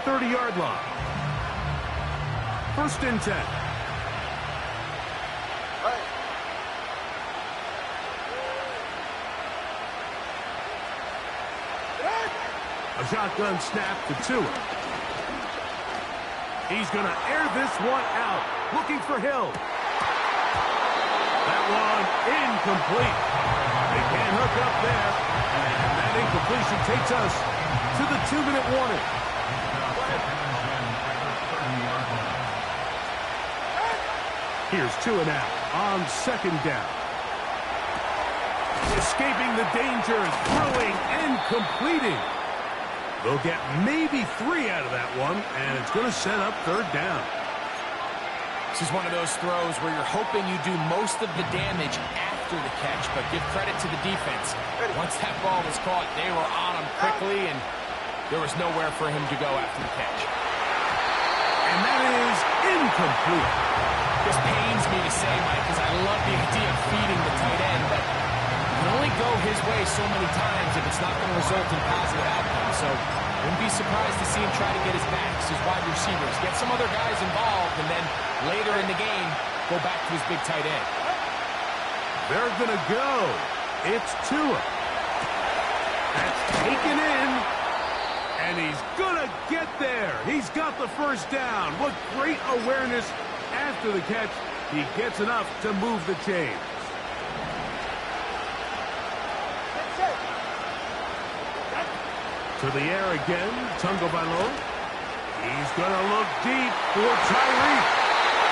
30-yard line. 1st and 10. A shotgun snap to Tua. He's going to air this one out, looking for Hill. That one incomplete. They can't hook up there, and that incompletion takes us to the 2-minute warning. Here's Tua now on 2nd down. Escaping the danger, throwing and completing. They'll get maybe 3 out of that one, and it's going to set up 3rd down. This is one of those throws where you're hoping you do most of the damage after the catch, but give credit to the defense. Once that ball was caught, they were on him quickly, and there was nowhere for him to go after the catch. And that is incomplete. This pains me to say, Mike, because I love the idea of feeding the tight end, but you can only go his way so many times if it's not going to result in positive outcomes. So wouldn't be surprised to see him try to get his backs, his wide receivers, get some other guys involved, and then later in the game, go back to his big tight end. They're going to go. It's Tua. That's taken in. And he's going to get there. He's got the 1st down. What great awareness after the catch. He gets enough to move the chains. To the air again, Tagovailoa. He's going to look deep for Tyreek.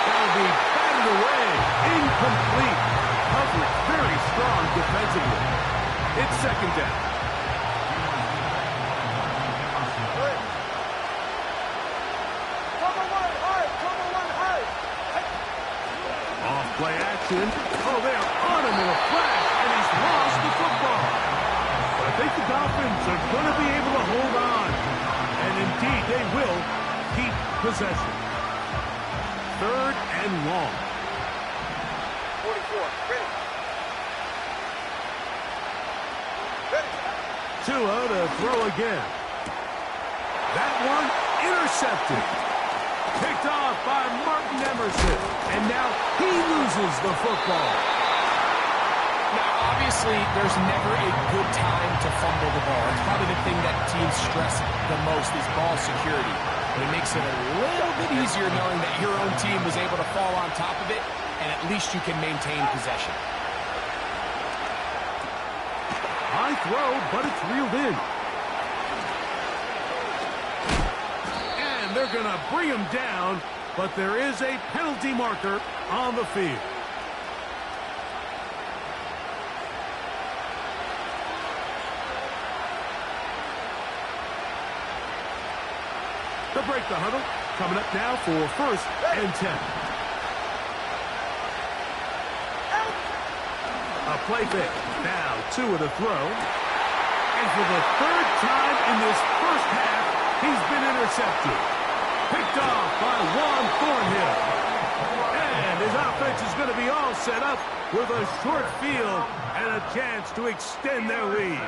That'll be batted away. Incomplete. Coverage very strong defensively. It's 2nd down. Off play action. Oh, they are on him in a flash, and he's lost the football. But I think the Dolphins are going to be able to hold on. And indeed, they will keep possession. 3rd and long. 44. Ready. Tua to throw again. That one intercepted. Picked off by Martin Emerson. And now he loses the football. Now, obviously, there's never a good time to fumble the ball. It's probably the thing that teams stress the most is ball security. But it makes it a little bit easier knowing that your own team was able to fall on top of it, and at least you can maintain possession. High throw, but it's reeled in. And they're going to bring him down, but there is a penalty marker on the field. To break the huddle, coming up now for 1st and 10. A play fake. Now Tua to throw. And for the 3rd time in this 1st half, he's been intercepted. Picked off by Juan Thornhill. And his offense is going to be all set up with a short field and a chance to extend their lead.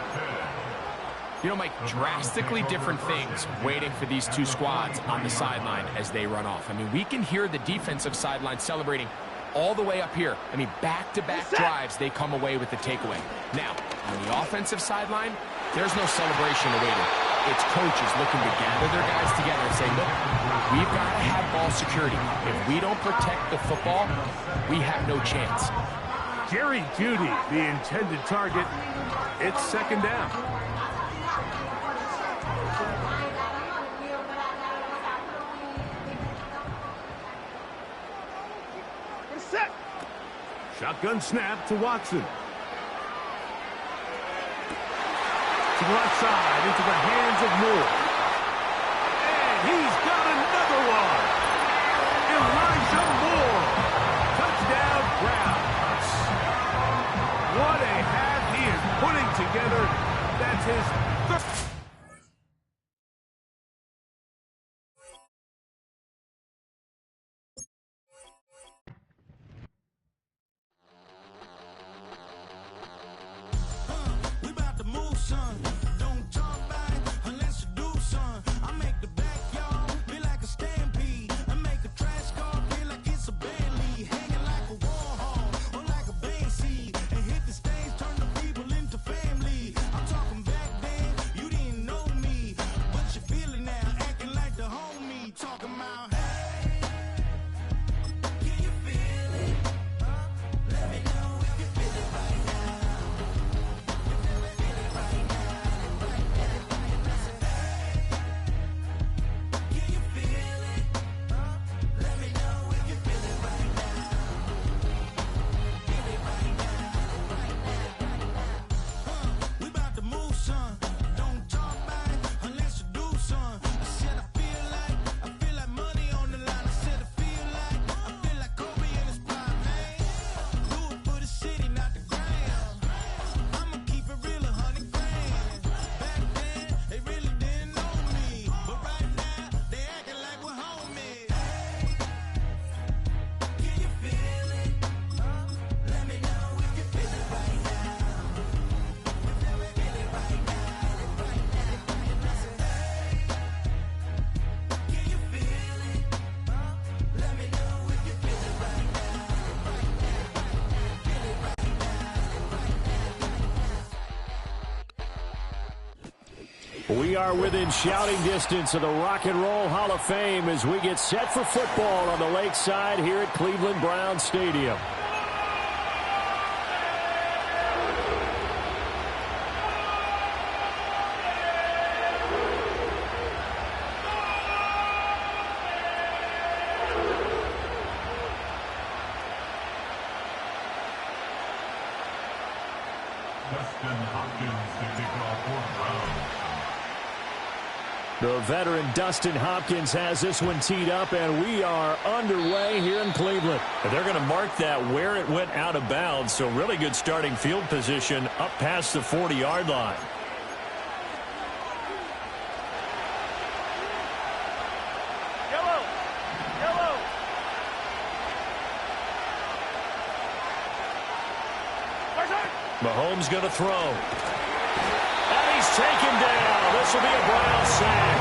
You know, Mike, drastically different things waiting for these two squads on the sideline as they run off. I mean, we can hear the defensive sideline celebrating all the way up here. I mean, back-to-back drives, they come away with the takeaway. Now, on the offensive sideline, there's no celebration awaiting. It's coaches looking to gather their guys together and say, look, we've got to have ball security. If we don't protect the football, we have no chance. Jerry Jeudy, the intended target. It's 2nd down. Shotgun snap to Watson. To the left side, into the hands of Moore. And he's got another one. Elijah Moore. Touchdown, Browns. What a half he is putting together. That's his third. Don't talk about it unless you do, son. I make the backyard We are within shouting distance of the Rock and Roll Hall of Fame as we get set for football on the lakeside here at Cleveland Browns Stadium. The veteran Dustin Hopkins has this one teed up, and we are underway here in Cleveland. They're going to mark that where it went out of bounds, so really good starting field position up past the 40-yard line. Mahomes going to throw. And he's taken down. This will be a Brown sack.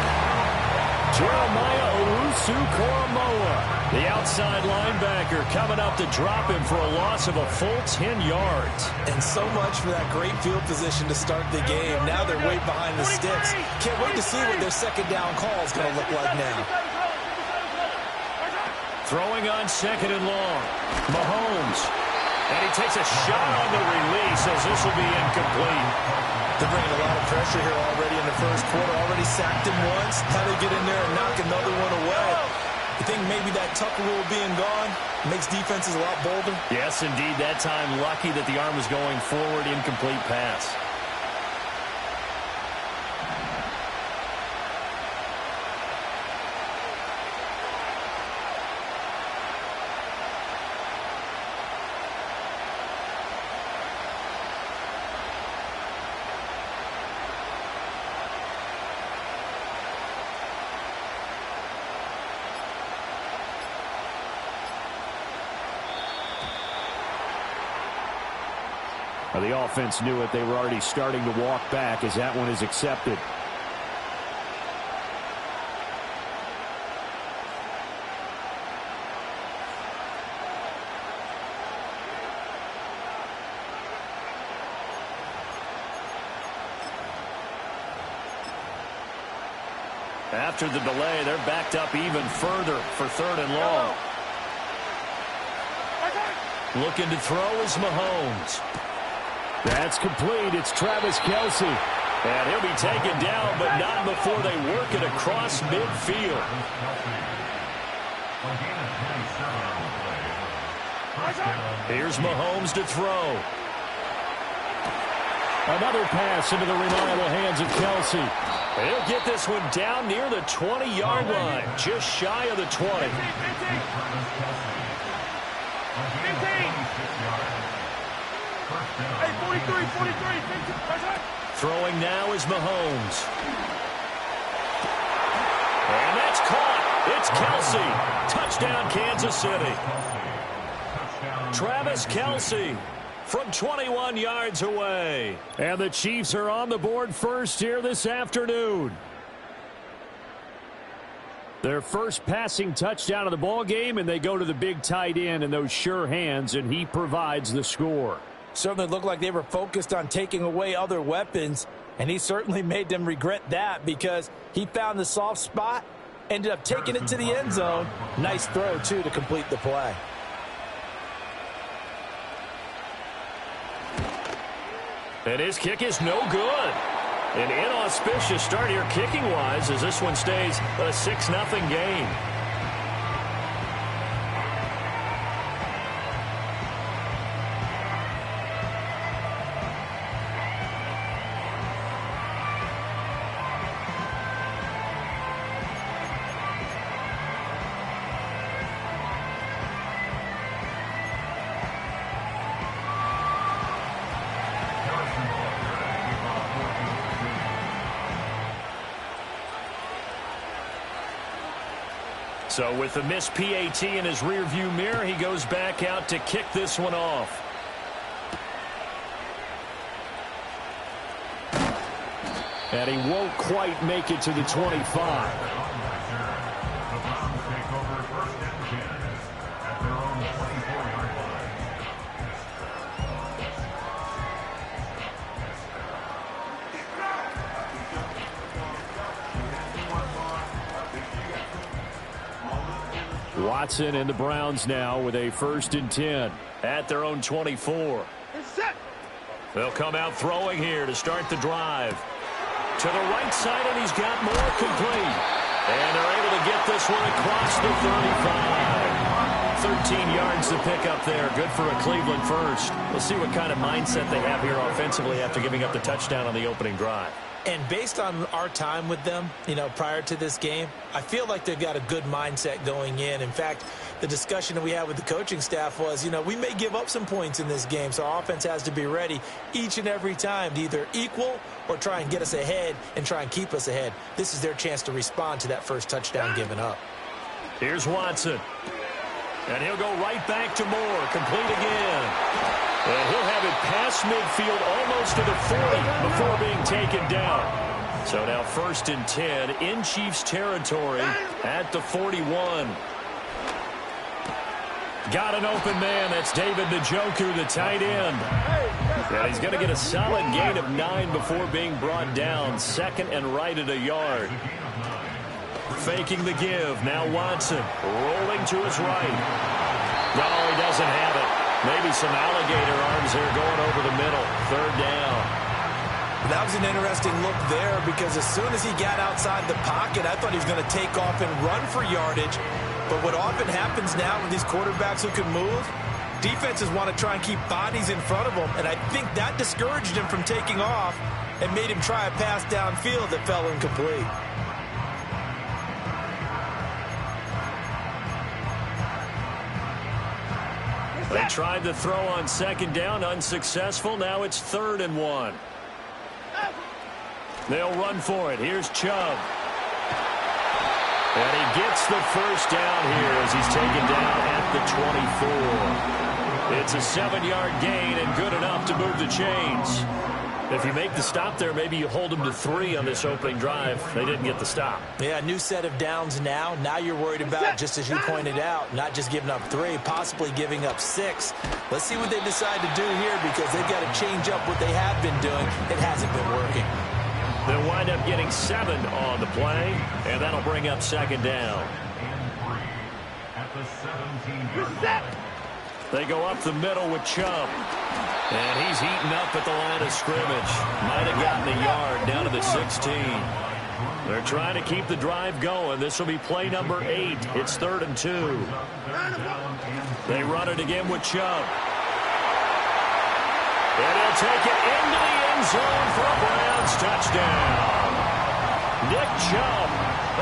Jeremiah Owusu-Koramoah, the outside linebacker, coming up to drop him for a loss of a full 10 yards. And so much for that great field position to start the game. Now they're way behind the sticks. Can't wait to see what their second down call is going to look like now. Throwing on second and long. Mahomes. And he takes a shot on the release as this will be incomplete. They're bringing a lot of pressure here already in the first quarter. Already sacked him once. How they get in there and knock another one away. I think maybe that Tucker rule being gone makes defenses a lot bolder. Yes, indeed. That time lucky that the arm was going forward. Incomplete pass. The offense knew it. They were already starting to walk back as that one is accepted. After the delay, they're backed up even further for third and long. Looking to throw is Mahomes. That's complete. It's Travis Kelce. And he'll be taken down, but not before they work it across midfield. Here's Mahomes to throw. Another pass into the reliable hands of Kelce. He'll get this one down near the 20-yard line, just shy of the 20. Throwing now is Mahomes. And that's caught. It's Kelce. Touchdown, Kansas City. Travis Kelce from 21 yards away. And the Chiefs are on the board first here this afternoon. Their first passing touchdown of the ball game, and they go to the big tight end in those sure hands, and he provides the score. Certainly looked like they were focused on taking away other weapons, and he certainly made them regret that because he found the soft spot, ended up taking it to the end zone. Nice throw, too, to complete the play. And his kick is no good. An inauspicious start here kicking-wise as this one stays a 6-0 game. So with the missed PAT in his rearview mirror, he goes back out to kick this one off. And he won't quite make it to the 25. Watson and the Browns now with a 1st and 10 at their own 24. They'll come out throwing here to start the drive. To the right side, and he's got more complete. And they're able to get this one across the 35. 13 yards to pick up there. Good for a Cleveland first. We'll see what kind of mindset they have here offensively after giving up the touchdown on the opening drive. And based on our time with them, prior to this game, I feel like they've got a good mindset going in. In fact, the discussion that we had with the coaching staff was, we may give up some points in this game, so our offense has to be ready each and every time to either equal or try and get us ahead and try and keep us ahead. This is their chance to respond to that first touchdown given up. Here's Watson. And he'll go right back to Moore. Complete again. And he'll have it past midfield almost to the 40 before being taken down. So now 1st and 10 in Chiefs territory at the 41. Got an open man. That's David Njoku, the tight end. And he's going to get a solid gain of 9 before being brought down. 2nd and right at a yard. Faking the give. Now Watson rolling to his right. No, he doesn't have it. Maybe some alligator arms here going over the middle. 3rd down. That was an interesting look there because as soon as he got outside the pocket, I thought he was going to take off and run for yardage. But what often happens now with these quarterbacks who can move, defenses want to try and keep bodies in front of them. And I think that discouraged him from taking off and made him try a pass downfield that fell incomplete. They tried to throw on 2nd down, unsuccessful. Now it's 3rd and 1. They'll run for it. Here's Chubb. And he gets the 1st down here as he's taken down at the 24. It's a 7-yard gain and good enough to move the chains. If you make the stop there, maybe you hold them to 3 on this opening drive. They didn't get the stop. Yeah, new set of downs now. Now you're worried about, just as you pointed out, not just giving up 3, possibly giving up 6. Let's see what they decide to do here because they've got to change up what they have been doing. It hasn't been working. They'll wind up getting 7 on the play, and that'll bring up 2nd down. They go up the middle with Chubb. And he's eaten up at the line of scrimmage. Might have gotten a yard down to the 16. They're trying to keep the drive going. This will be play number 8. It's 3rd and 2. They run it again with Chubb. And he'll take it into the end zone for a Browns touchdown. Nick Chubb,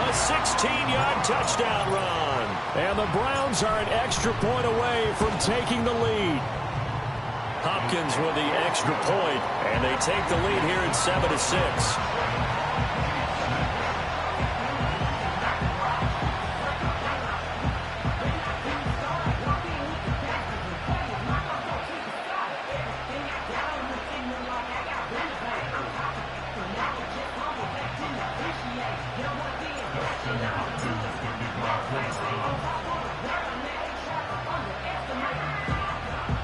a 16-yard touchdown run. And the Browns are an extra point away from taking the lead. Hopkins with the extra point, and they take the lead here at 7-6.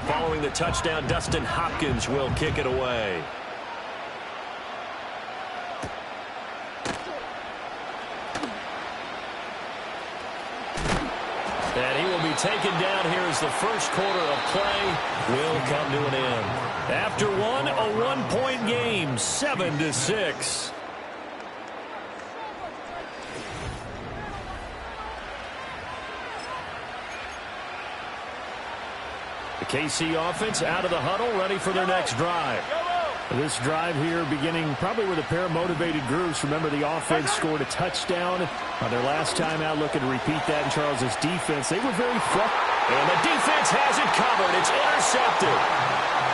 Following the touchdown, Dustin Hopkins will kick it away. And he will be taken down here as the first quarter of play will come to an end. After one, a one-point game, 7-6. The KC offense out of the huddle, ready for their next drive. This drive here beginning probably with a pair of motivated groups. Remember, the offense scored a touchdown on their last time out. Looking to repeat that in Charles's defense. They were very frustrated. And the defense has it covered. It's intercepted.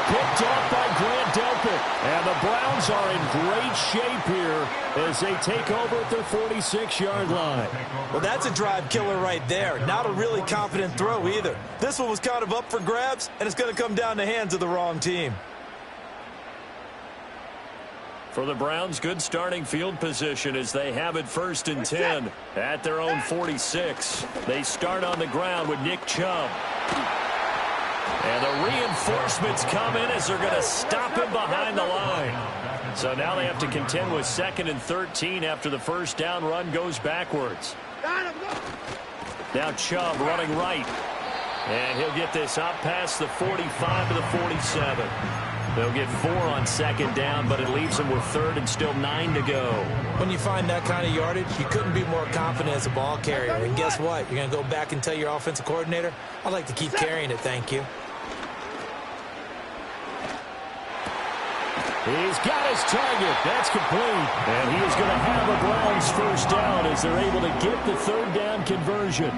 Picked off by Grant Delpit. And the Browns are in great shape here as they take over at their 46-yard line. Well, that's a drive killer right there. Not a really confident throw either. This one was kind of up for grabs, and it's going to come down the hands of the wrong team. For the Browns, good starting field position as they have it 1st and 10 at their own 46. They start on the ground with Nick Chubb. And the reinforcements come in as they're going to stop him behind the line. So now they have to contend with 2nd and 13 after the first down run goes backwards. Now Chubb running right. And he'll get this up past the 45 to the 47. They'll get 4 on second down, but it leaves them with third and still 9 to go. When you find that kind of yardage, you couldn't be more confident as a ball carrier. And guess what? You're going to go back and tell your offensive coordinator, I'd like to keep carrying it, thank you. He's got his target. That's complete. And he is going to have a Browns first down as they're able to get the third down conversion.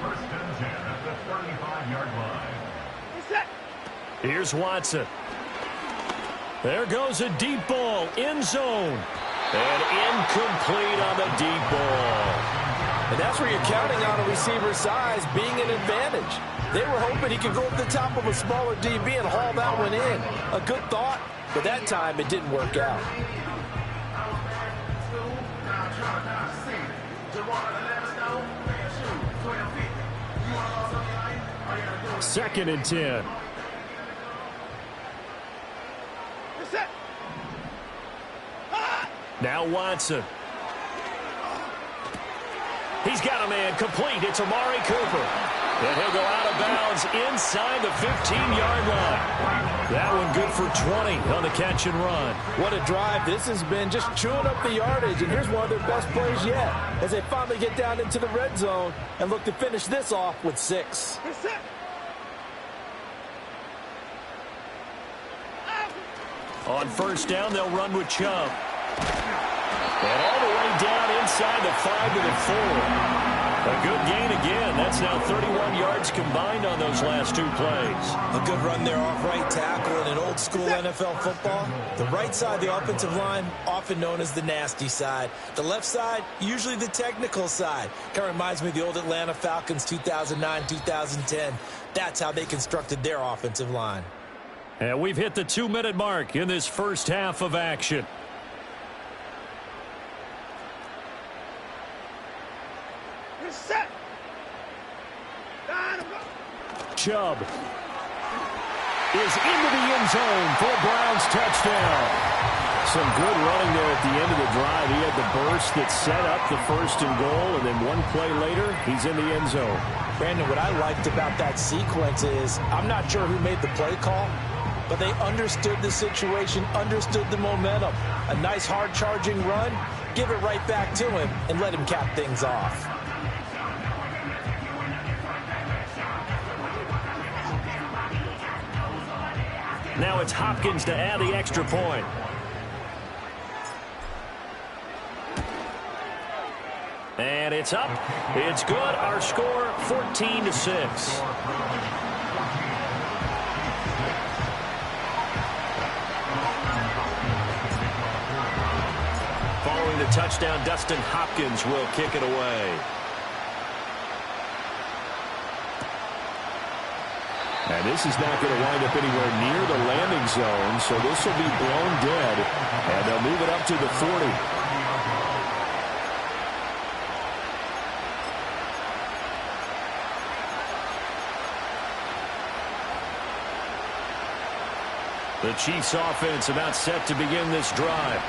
First and 10 at the 35-yard line. Here's Watson. There goes a deep ball. End zone. And incomplete on the deep ball. And that's where you're counting on a receiver's size being an advantage. They were hoping he could go up the top of a smaller DB and haul that one in. A good thought, but that time it didn't work out. Second and 10. Now Watson. He's got a man complete. It's Amari Cooper. And he'll go out of bounds inside the 15-yard line. That one good for 20 on the catch and run. What a drive this has been, just chewing up the yardage. And here's one of their best plays yet as they finally get down into the red zone and look to finish this off with 6. On first down, they'll run with Chubb. And all the way down inside the 5 to the 4. A good gain again. That's now 31 yards combined on those last 2 plays. A good run there off right tackle in an old school NFL football. The right side of the offensive line, often known as the nasty side. The left side, usually the technical side. Kind of reminds me of the old Atlanta Falcons 2009-2010. That's how they constructed their offensive line. And we've hit the 2-minute mark in this first half of action. Chubb is into the end zone for a Browns touchdown. Some good running there at the end of the drive. He had the burst that set up the first and goal, and then one play later, he's in the end zone. Brandon, what I liked about that sequence is I'm not sure who made the play call, but they understood the situation, understood the momentum. A nice hard-charging run, give it right back to him, and let him cap things off. Now it's Hopkins to add the extra point. And it's up. It's good. Our score, 14-6. Following the touchdown, Dustin Hopkins will kick it away. And this is not going to wind up anywhere near the landing zone, so this will be blown dead, and they'll move it up to the 40. The Chiefs offense about set to begin this drive.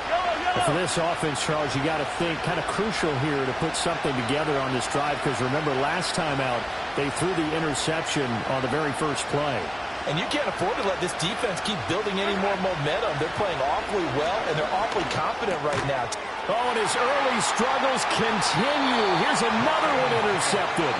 For this offense, Charles, you got to think kind of crucial here to put something together on this drive, because remember last time out they threw the interception on the very first play. And you can't afford to let this defense keep building any more momentum. They're playing awfully well, and they're awfully confident right now. Oh, and his early struggles continue. Here's another one intercepted.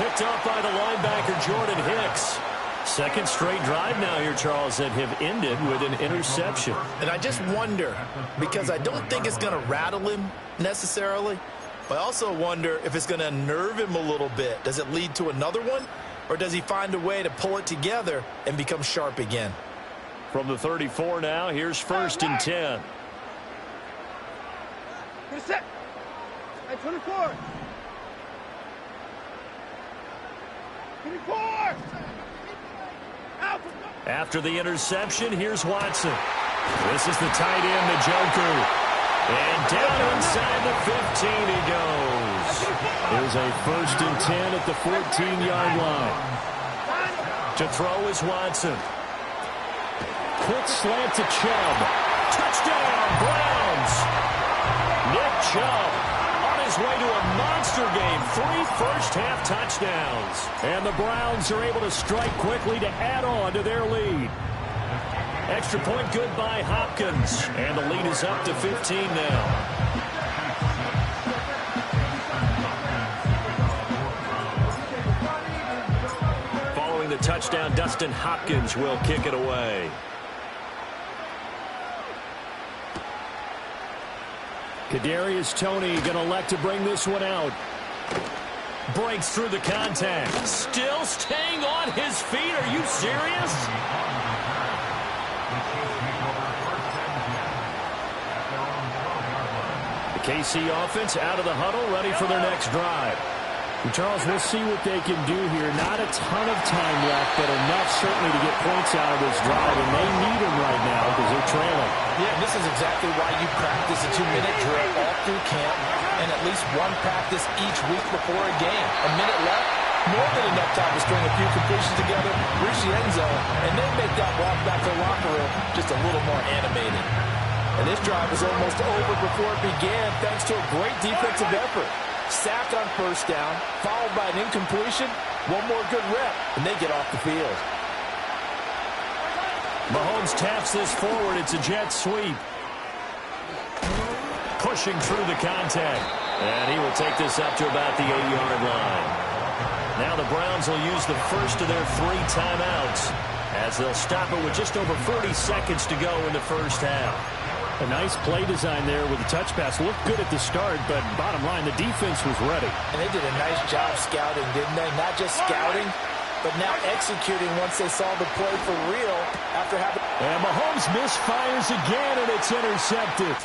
Picked up by the linebacker Jordan Hicks. Second straight drive now here, Charles, that have ended with an interception. And I just wonder, because I don't think it's going to rattle him necessarily, but I also wonder if it's going to unnerve him a little bit. Does it lead to another one, or does he find a way to pull it together and become sharp again? From the 34 now, here's first and 10. Get set. At 24. 24. After the interception, here's Watson. This is the tight end, Njoku. And down inside the 15 he goes. There's a first and 10 at the 14-yard line. To throw is Watson. Quick slant to Chubb. Touchdown, Browns. Nick Chubb on his his way to a monster game. 3 first-half touchdowns. And the Browns are able to strike quickly to add on to their lead. Extra point good by Hopkins. And the lead is up to 15 now. Following the touchdown, Dustin Hopkins will kick it away. Kadarius Toney going to elect to bring this one out. Breaks through the contact. Still staying on his feet. Are you serious? The KC offense out of the huddle, ready for their next drive. And Charles, we'll see what they can do here. Not a ton of time left, but enough certainly to get points out of this drive, and they need them right now because they're trailing. Yeah, this is exactly why you practice a 2-minute drill all through camp and at least one practice each week before a game. A minute left, more than enough time to string a few completions together, reach the end zone, and then make that walk back to the locker room just a little more animated. And this drive was almost over before it began thanks to a great defensive effort. Sacked on first down, followed by an incompletion, one more good rep, and they get off the field. Mahomes taps this forward. It's a jet sweep. Pushing through the contact. And he will take this up to about the 8-yard line. Now the Browns will use the first of their 3 timeouts as they'll stop it with just over 40 seconds to go in the first half. A nice play design there with the touch pass. Looked good at the start, but bottom line, the defense was ready. And they did a nice job scouting, didn't they? Not just scouting, but now executing once they saw the play for real after having... And Mahomes misfires again, and it's intercepted.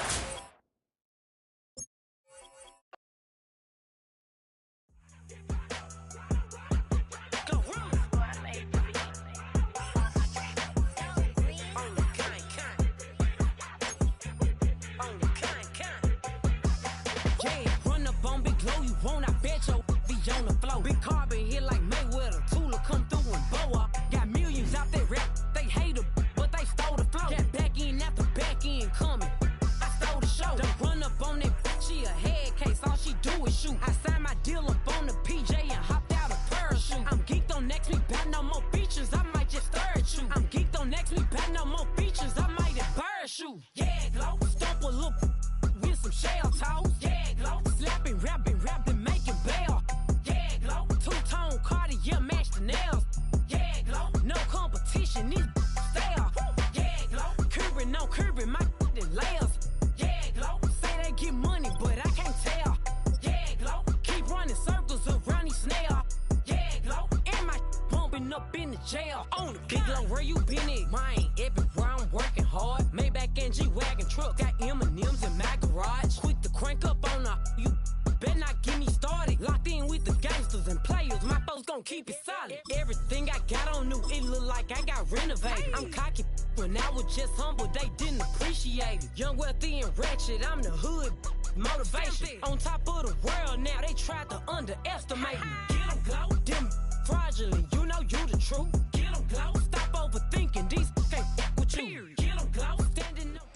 I'm the hood motivation. On top of the world now, they tried to underestimate me. Get them glow, them fraudulent, you know you the truth. Get them glow, stop overthinking, these can't with you. Get them glow, standing up.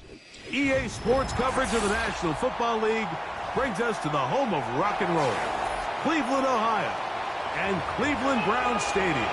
EA Sports coverage of the National Football League brings us to the home of rock and roll, Cleveland, Ohio, and Cleveland Browns Stadium.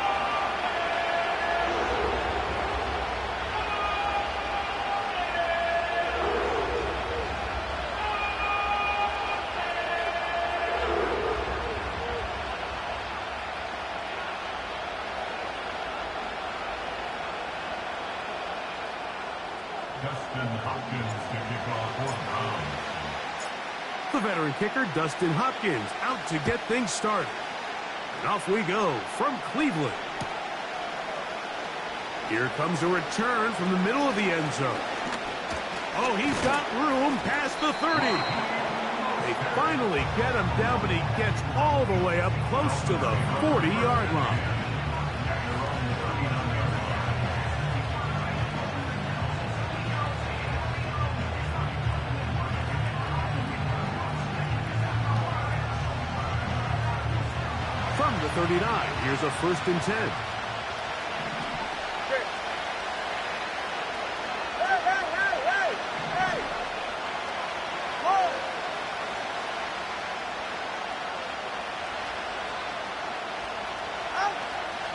The veteran kicker, Dustin Hopkins, out to get things started. And off we go from Cleveland. Here comes a return from the middle of the end zone. Oh, he's got room past the 30. They finally get him down, but he gets all the way up close to the 40-yard line. From the 39, here's a 1st and 10.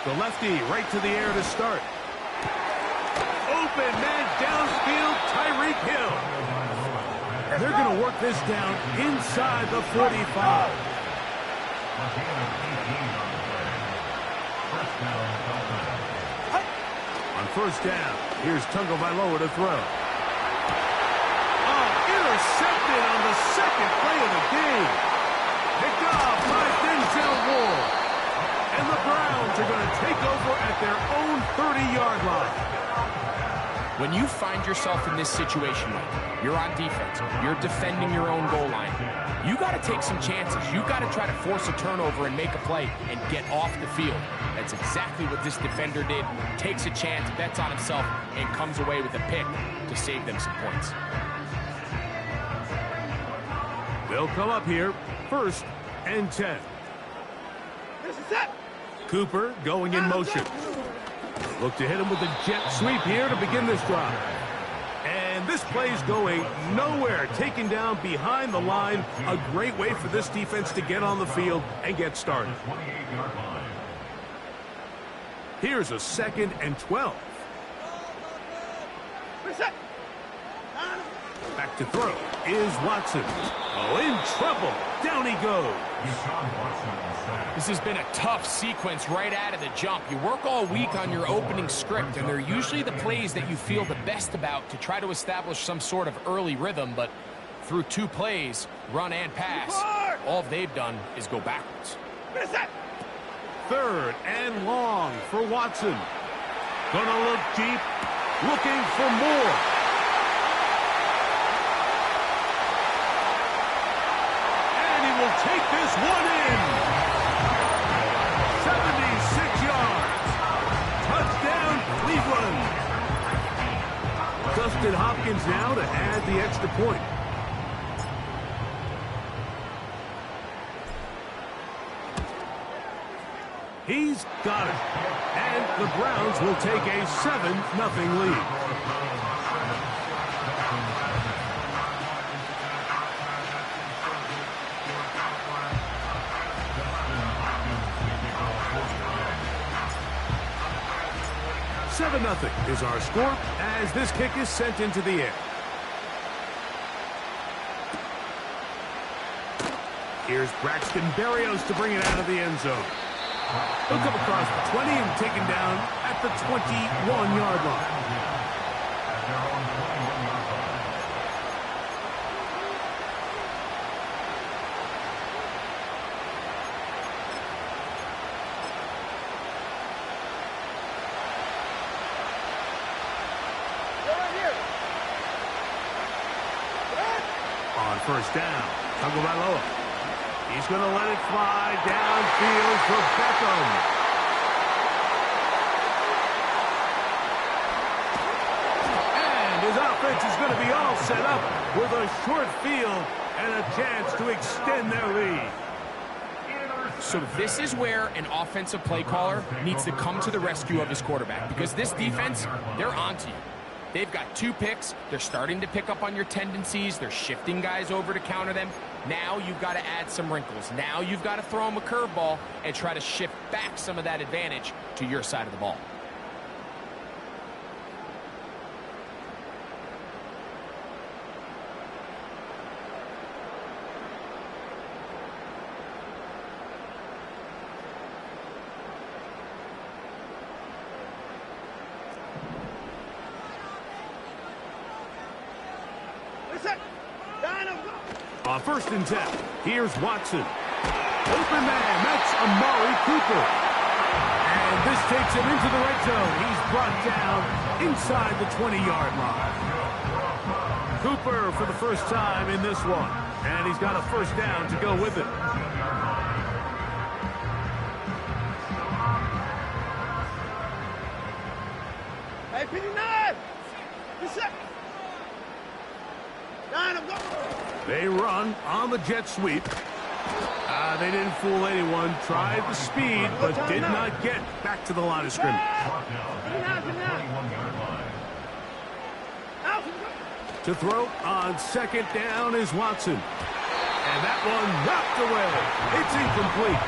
The lefty right to the air to start. Open man downfield, Tyreek Hill. They're going to work this down inside the 45. On first down, here's Tagovailoa to throw. Oh, intercepted on the second play of the game. Picked off by Denzel Ward. And the Browns are going to take over at their own 30-yard line. When you find yourself in this situation, Mike, you're on defense, you're defending your own goal line, you got to take some chances. You got to try to force a turnover and make a play and get off the field. That's exactly what this defender did. Takes a chance, bets on himself, and comes away with a pick to save them some points. They'll come up here, 1st and 10. This is it. Cooper going in motion. Look to hit him with a jet sweep here to begin this drive. And this play's going nowhere. Taken down behind the line. A great way for this defense to get on the field and get started. Here's a 2nd and 12. Reset. Back to throw is Watson. Oh, in trouble. Down he goes. This has been a tough sequence right out of the jump. You work all week on your opening script, and they're usually the plays that you feel the best about to try to establish some sort of early rhythm, but through 2 plays, run and pass, all they've done is go backwards. Reset. 3rd and long for Watson. Gonna look deep, looking for more. And he will take this one in. 76 yards. Touchdown, Cleveland. Dustin Hopkins now to add the extra point. He's got it. And the Browns will take a 7-0 lead. $7-0 is our score as this kick is sent into the air. Here's Braxton Berrios to bring it out of the end zone. He'll come across the 20 and taken down at the 21-yard line. On first down, Tagovailoa. He's going to let it fly downfield for Beckham. And his offense is going to be all set up with a short field and a chance to extend their lead. So this is where an offensive play caller needs to come to the rescue of his quarterback, because this defense, they're onto you. They've got 2 picks. They're starting to pick up on your tendencies. They're shifting guys over to counter them. Now you've got to add some wrinkles. Now you've got to throw them a curveball and try to shift back some of that advantage to your side of the ball. On first and 10, here's Watson. Open man, that's Amari Cooper. And this takes him into the red zone. He's brought down inside the 20-yard line. Cooper for the first time in this one. And he's got a first down to go with it. Hey, P9! Reset. 9, I'm going. They run on the jet sweep. They didn't fool anyone. Tried the speed, but did not get back to the line of scrimmage. To throw on second down is Watson. And that one knocked away. It's incomplete.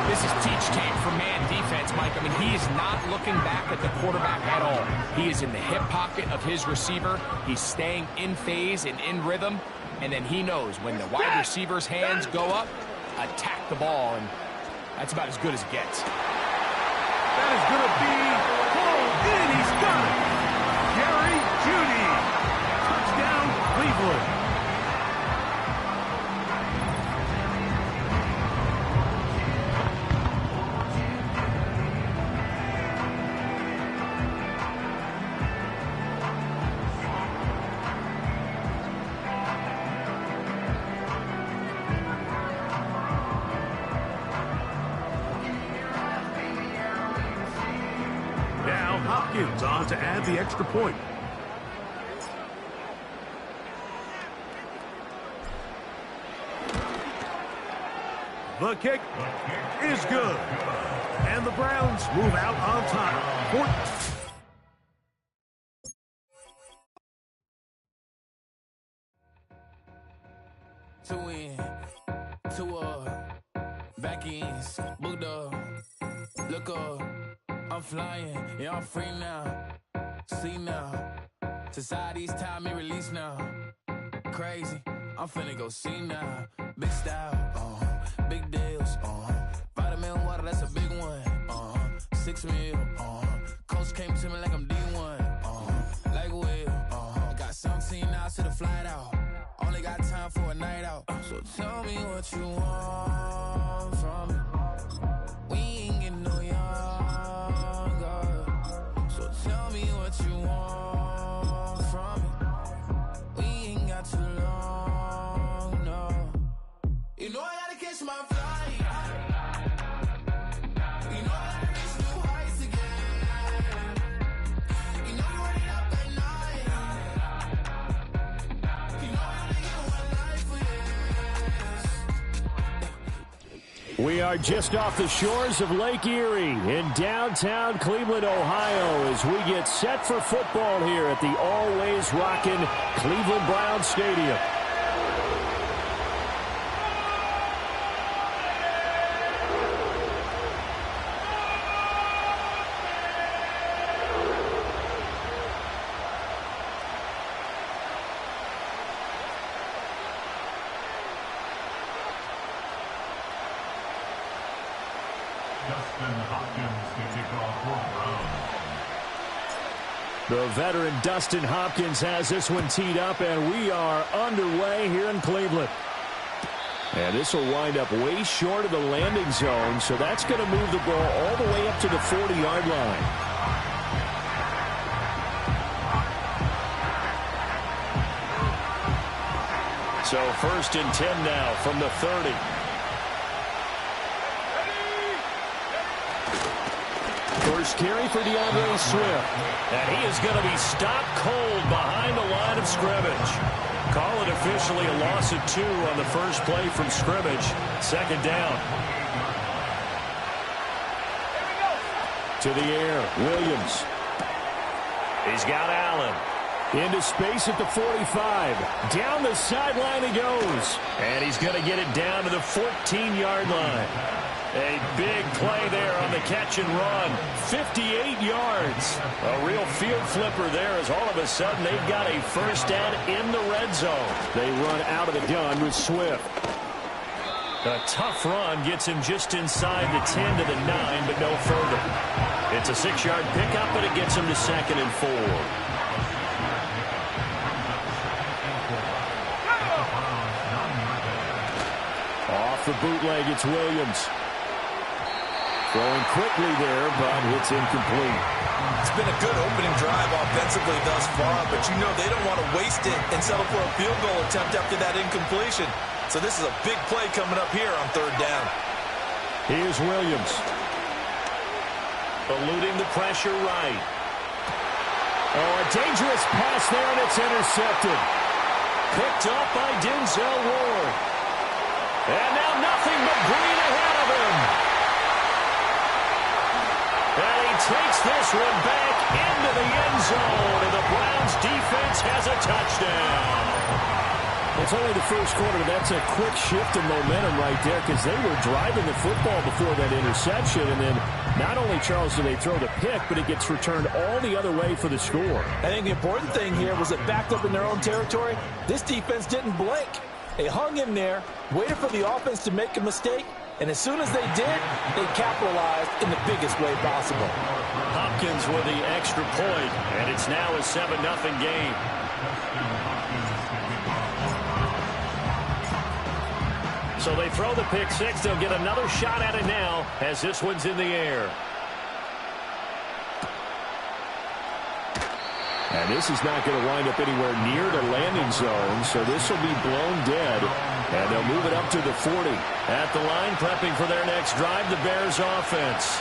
This is teach tape for man defense, Mike. I mean, he is not looking back at the quarterback at all. He is in the hip pocket of his receiver. He's staying in phase and in rhythm. And then he knows when the wide receiver's hands go up, attack the ball. And that's about as good as it gets. That is going to be pulled in. He's got it. Jerry Jeudy. Touchdown, Cleveland. Hopkins on to add the extra point. The kick is good. And the Browns move out on top. Two in, two back ends, booked up, look up, I'm flying, yeah, I'm free now, see now, society's time me release now, crazy, I'm finna go see now, big style, big deals, vitamin water, that's a big one, 6 mil, coach came to me like I'm D1, like Will, got 17 hours to the flight out. Only got time for a night out. So tell me what you want from me. We ain't getting no younger. So tell me what you want from me. We ain't got too long, no. You know I gotta catch my flight. You know I gotta reach new heights again. You know we running up at night. You know We are just off the shores of Lake Erie in downtown Cleveland, Ohio, as we get set for football here at the always rockin' Cleveland Browns Stadium. The veteran Dustin Hopkins has this one teed up, and we are underway here in Cleveland. And this will wind up way short of the landing zone, so that's going to move the ball all the way up to the 40-yard line. So 1st and 10 now from the 30. First carry for DeAndre Swift. And he is going to be stopped cold behind the line of scrimmage. Call it officially a loss of 2 on the first play from scrimmage. 2nd down. To the air, Williams. He's got Allen. Into space at the 45. Down the sideline he goes. And he's going to get it down to the 14-yard line. A big play there on the catch and run. 58 yards. A real field flipper there as all of a sudden they've got a first down in the red zone. They run out of the gun with Swift. A tough run gets him just inside the 10 to the 9, but no further. It's a 6-yard pickup, but it gets him to 2nd and 4. Off the bootleg, it's Williams. Throwing quickly there, but it's incomplete. It's been a good opening drive offensively thus far, but you know they don't want to waste it and settle for a field goal attempt after that incompletion. So this is a big play coming up here on 3rd down. Here's Williams. Eluding the pressure right. Oh, a dangerous pass there, and it's intercepted. Picked up by Denzel Ward. And now nothing but green ahead of him. And he takes this one back into the end zone, and the Browns defense has a touchdown. It's only the first quarter. That's a quick shift in momentum right there because they were driving the football before that interception. And then not only, Charles, do they throw the pick, but it gets returned all the other way for the score. I think the important thing here was it backed up in their own territory. This defense didn't blink. They hung in there, waited for the offense to make a mistake, and as soon as they did, they capitalized in the biggest way possible. Hopkins with the extra point, and it's now a 7-0 game. So they throw the pick six. They'll get another shot at it now as this one's in the air. And this is not going to wind up anywhere near the landing zone, so this will be blown dead. And they'll move it up to the 40. At the line, prepping for their next drive, the Bears offense.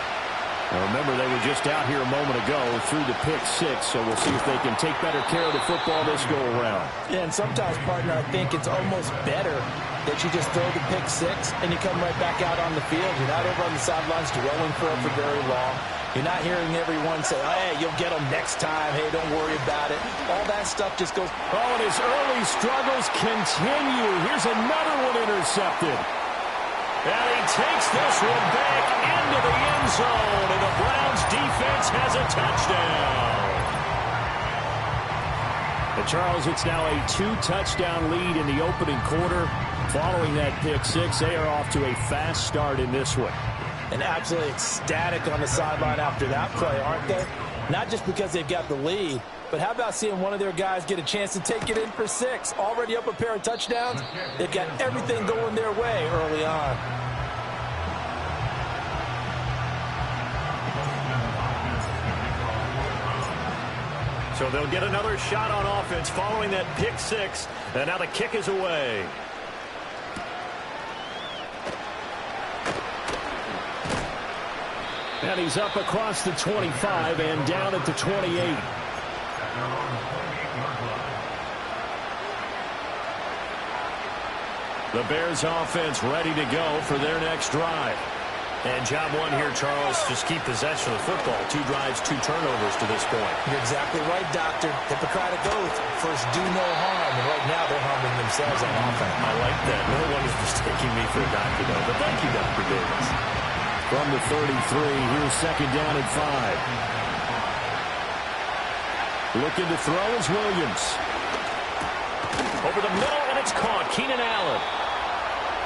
Now remember, they were just out here a moment ago through the pick six, so we'll see if they can take better care of the football this go around. Yeah, and sometimes, partner, I think it's almost better that you just throw the pick six and you come right back out on the field. You're not over on the sidelines dwelling for it for very long. You're not hearing everyone say, oh, hey, you'll get them next time. Hey, don't worry about it. All that stuff just goes. Oh, and his early struggles continue. Here's another one intercepted. And he takes this one back into the end zone, and the Browns defense has a touchdown. And Charles, it's now a 2-touchdown lead in the opening quarter. Following that pick six, they are off to a fast start in this one. And absolutely ecstatic on the sideline after that play, aren't they? Not just because they've got the lead, but how about seeing one of their guys get a chance to take it in for six? Already up a pair of touchdowns. They've got everything going their way early on. So they'll get another shot on offense following that pick six. And now the kick is away. And he's up across the 25 and down at the 28. The Bears offense ready to go for their next drive. And job one here, Charles, just keep possession of the football. 2 drives, 2 turnovers to this point. You're exactly right, Doctor. Hippocratic oath. First, do no harm. And right now, they're harming themselves on offense. I like that. No one is mistaking me for a doctor, though. But thank you, Dr. Davis. From the 33, here's second down and 5. Looking to throw is Williams. Over the middle, and it's caught. Keenan Allen.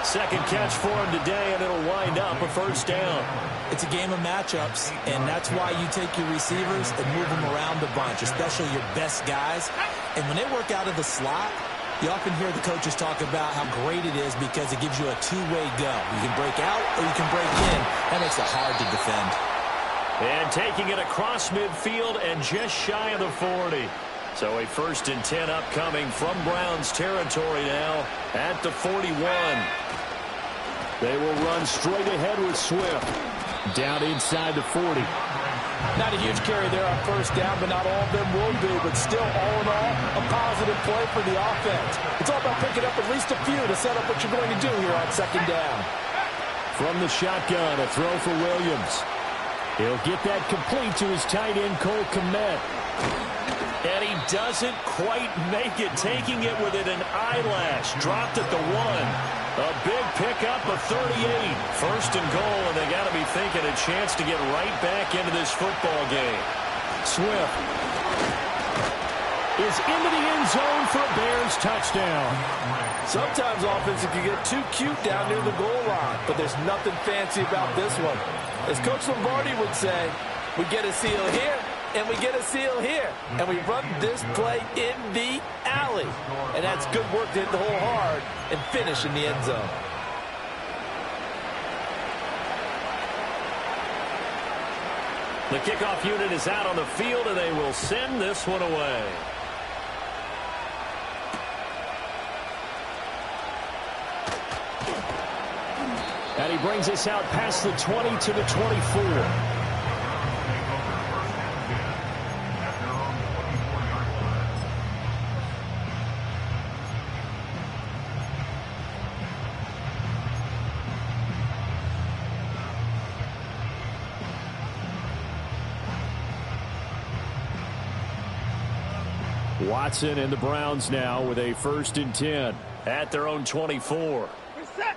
Second catch for him today, and it'll wind up a first down. It's a game of matchups, and that's why you take your receivers and move them around a bunch, especially your best guys. And when they work out of the slot, you often hear the coaches talk about how great it is because it gives you a two-way go. You can break out or you can break in. That makes it hard to defend. And taking it across midfield and just shy of the 40. So a 1st and 10 upcoming from Browns territory now at the 41. They will run straight ahead with Swift. Down inside the 40. Not a huge carry there on first down, but not all of them will do. But still, all in all, a positive play for the offense. It's all about picking up at least a few to set up what you're going to do here on second down. From the shotgun, a throw for Williams. He'll get that complete to his tight end, Cole Kmet. And he doesn't quite make it, taking it within an eyelash. Dropped at the 1. A big pickup of 38. 1st and goal, and they got to be thinking a chance to get right back into this football game. Swift is into the end zone for a Bears touchdown. Sometimes offense can get too cute down near the goal line, but there's nothing fancy about this one. As Coach Lombardi would say, we get a seal here, and we get a seal here. And we run this play in the alley. And that's good work to hit the hole hard and finish in the end zone. The kickoff unit is out on the field, and they will send this one away. And he brings us out past the 20 to the 24. Watson and the Browns now with a 1st and 10. at their own 24. Reset.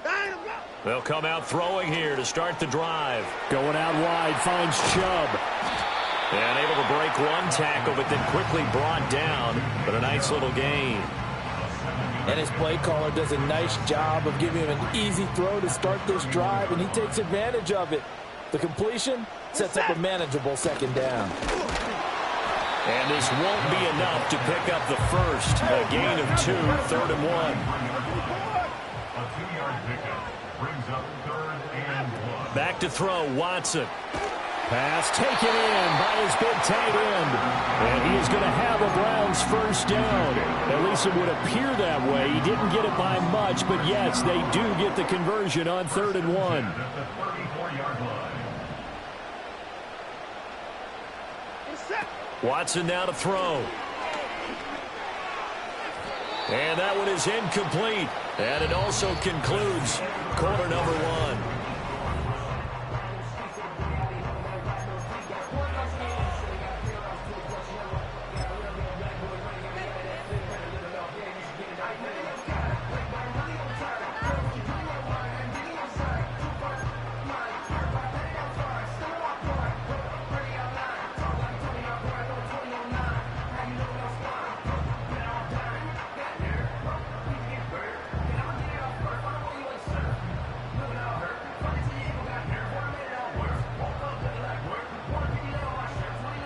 Line them up. They'll come out throwing here to start the drive. Going out wide, finds Chubb. And able to break one tackle, but then quickly brought down. But a nice little gain. And his play caller does a nice job of giving him an easy throw to start this drive, and he takes advantage of it. The completion sets up a manageable second down. And this won't be enough to pick up the first. A gain of 2, 3rd and 1. A 2-yard pickup brings up 3rd and 1. Back to throw, Watson. Pass taken in by his big tight end. And he is going to have a Browns first down. At least it would appear that way. He didn't get it by much, but yes, they do get the conversion on 3rd and 1. At the 34-yard line. Reset. Watson now to throw. And that one is incomplete. And it also concludes quarter number 1.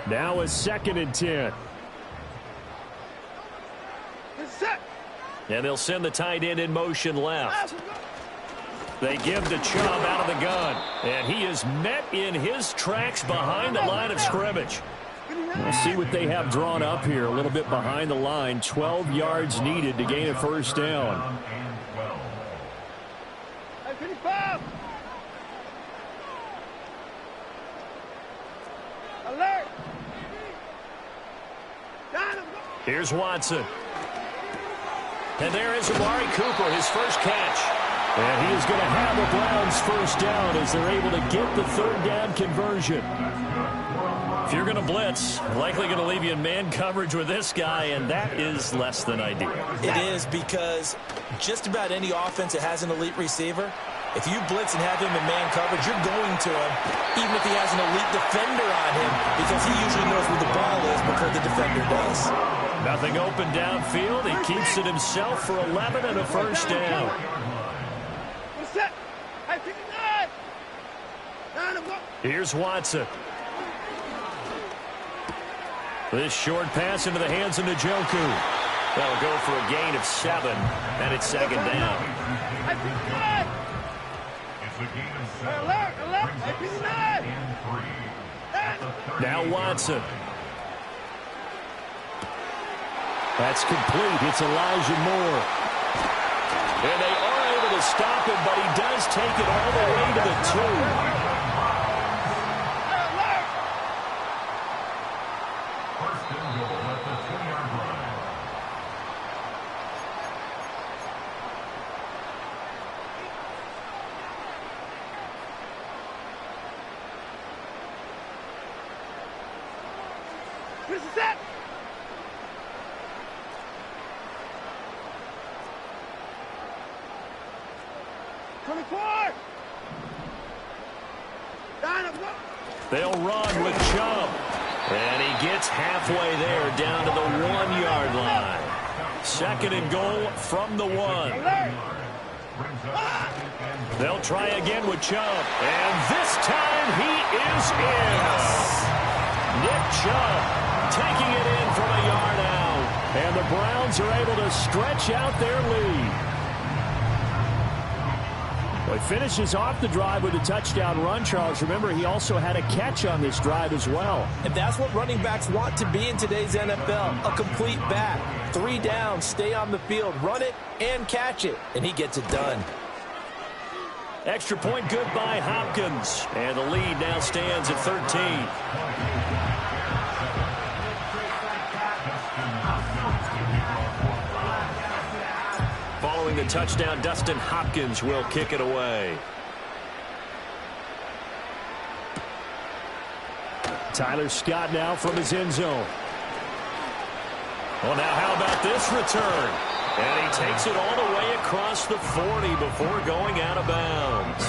Now is 2nd and 10. Reset. And they'll send the tight end in motion left. They give to Chubb out of the gun. And he is met in his tracks behind the line of scrimmage. We'll see what they have drawn up here. A little bit behind the line. 12 yards needed to gain a first down. Hey, 55. Alert. Line them up. Here's Watson. And there is Amari Cooper, his first catch. And he is going to have a Browns first down as they're able to get the 3rd down conversion. If you're going to blitz, likely going to leave you in man coverage with this guy, and that is less than ideal. It is, because just about any offense that has an elite receiver, if you blitz and have him in man coverage, you're going to him, even if he has an elite defender on him, because he usually knows where the ball is before the defender does. Nothing open downfield. He keeps it himself for 11 and a first down. Reset. Hey, 59. Line them up. Here's Watson. This short pass into the hands of Njoku. That'll go for a gain of 7, and it's 2nd down. Hey, 59. It's a gain of 7. Alert, alert. Hey, 59. And 3. Now Watson. That's complete. It's Elijah Moore. And they are able to stop him, but he does take it all the way to the 2. First and goal at the 2-yard line. Reset. They'll run with Chubb. And he gets halfway there down to the 1-yard line. 2nd and goal from the 1. They'll try again with Chubb. And this time he is in. Nick Chubb taking it in from a yard out. And the Browns are able to stretch out their lead. Well, he finishes off the drive with a touchdown run, Charles. Remember, he also had a catch on this drive as well. And that's what running backs want to be in today's NFL, a complete back. 3 down, stay on the field, run it, and catch it. And he gets it done. Extra point good by Hopkins. And the lead now stands at 13. Following the touchdown, Dustin Hopkins will kick it away. Tyler Scott now from his end zone. Well, now how about this return? And he takes it all the way across the 40 before going out of bounds.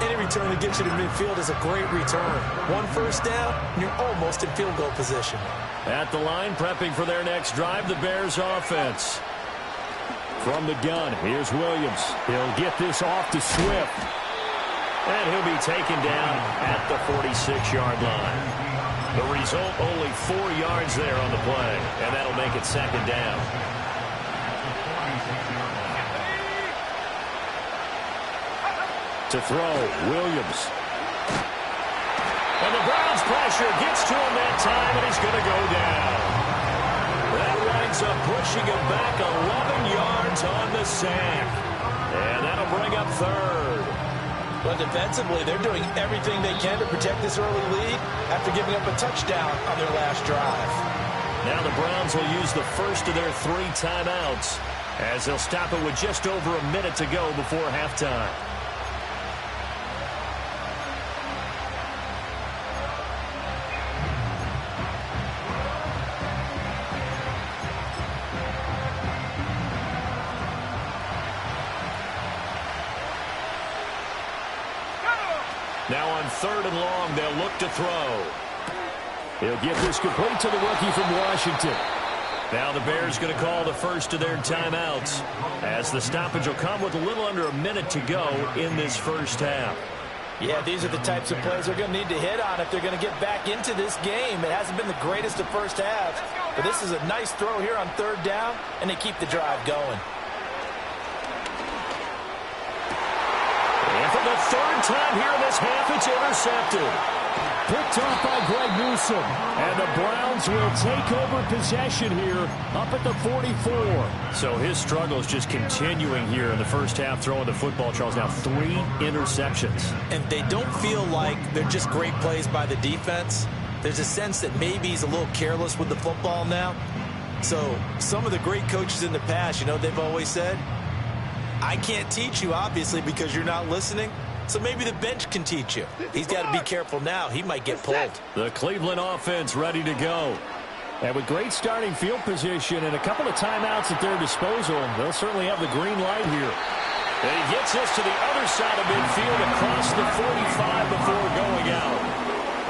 Any return that gets you to midfield is a great return. One first down, you're almost in field goal position. At the line, prepping for their next drive, the Bears offense. From the gun, here's Williams. He'll get this off to Swift. And he'll be taken down at the 46-yard line. The result, only 4 yards there on the play, and that'll make it second down. To throw, Williams. And the Browns pressure gets to him that time, and he's going to go down. That winds up pushing him back 11 yards on the sack. And that'll bring up third. But defensively, they're doing everything they can to protect this early lead after giving up a touchdown on their last drive. Now the Browns will use the first of their 3 timeouts as they'll stop it with just over a minute to go before halftime. Now on 3rd and long, they'll look to throw. He'll get this complete to the rookie from Washington. Now the Bears going to call the first of their timeouts as the stoppage will come with a little under a minute to go in this first half. Yeah, these are the types of plays they're going to need to hit on if they're going to get back into this game. It hasn't been the greatest of first halves, but this is a nice throw here on 3rd down, and they keep the drive going. And for the 3rd time here in this half, it's intercepted. Picked off by Greg Newsome. And the Browns will take over possession here up at the 44. So his struggle is just continuing here in the first half, throwing the football. Charles, now 3 interceptions. And they don't feel like they're just great plays by the defense. There's a sense that maybe he's a little careless with the football now. So some of the great coaches in the past, you know, they've always said, I can't teach you, obviously, because you're not listening. So maybe the bench can teach you. He's got to be careful now. He might get pulled. The Cleveland offense ready to go. And with great starting field position and a couple of timeouts at their disposal, they'll certainly have the green light here. And he gets this to the other side of midfield across the 45 before going out.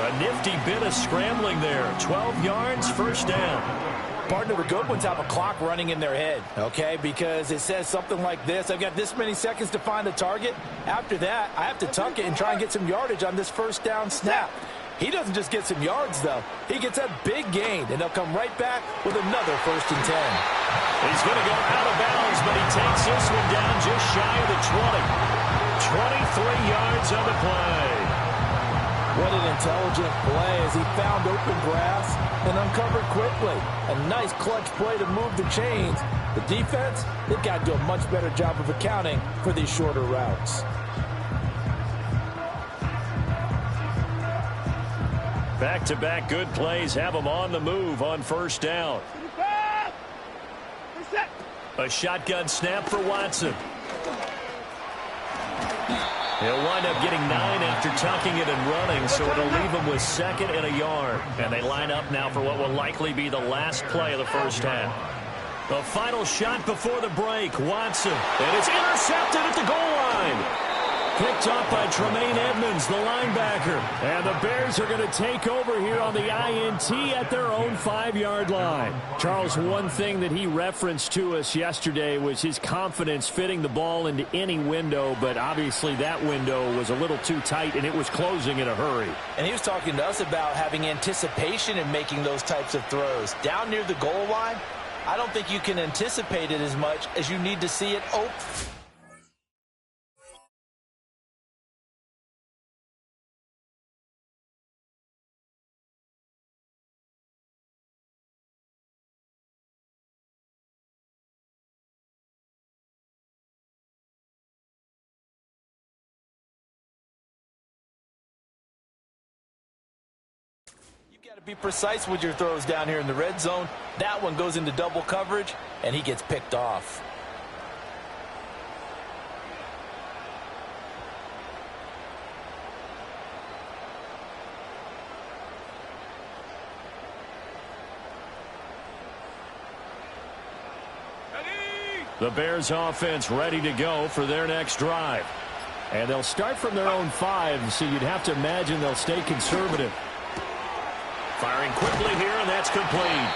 A nifty bit of scrambling there. 12 yards, first down. Partner, the good ones have a clock running in their head, okay? Because it says something like this. I've got this many seconds to find the target. After that, I have to tuck it and try and get some yardage on this first down snap. He doesn't just get some yards, though. He gets a big gain, and they'll come right back with another 1st and 10. He's going to go out of bounds, but he takes this one down just shy of the 20. 23 yards on the play. What an intelligent play as he found open grass and uncovered quickly. A nice clutch play to move the chains. The defense, they've got to do a much better job of accounting for these shorter routes. Back-to-back good plays have them on the move on 1st down. A shotgun snap for Watson. He'll wind up getting 9 after tucking it and running, so it'll leave him with 2nd and a yard. And they line up now for what will likely be the last play of the first half. The final shot before the break, Watson. And it's intercepted at the goal line. Picked up by Tremaine Edmonds, the linebacker. And the Bears are going to take over here on the INT at their own 5-yard line. Charles, one thing that he referenced to us yesterday was his confidence fitting the ball into any window, but obviously that window was a little too tight, and it was closing in a hurry. And he was talking to us about having anticipation in making those types of throws. Down near the goal line, I don't think you can anticipate it as much as you need to see it open. Got to be precise with your throws down here in the red zone. That one goes into double coverage, and he gets picked off. The Bears offense ready to go for their next drive. And they'll start from their own 5, so you'd have to imagine they'll stay conservative. Firing quickly here, and that's complete.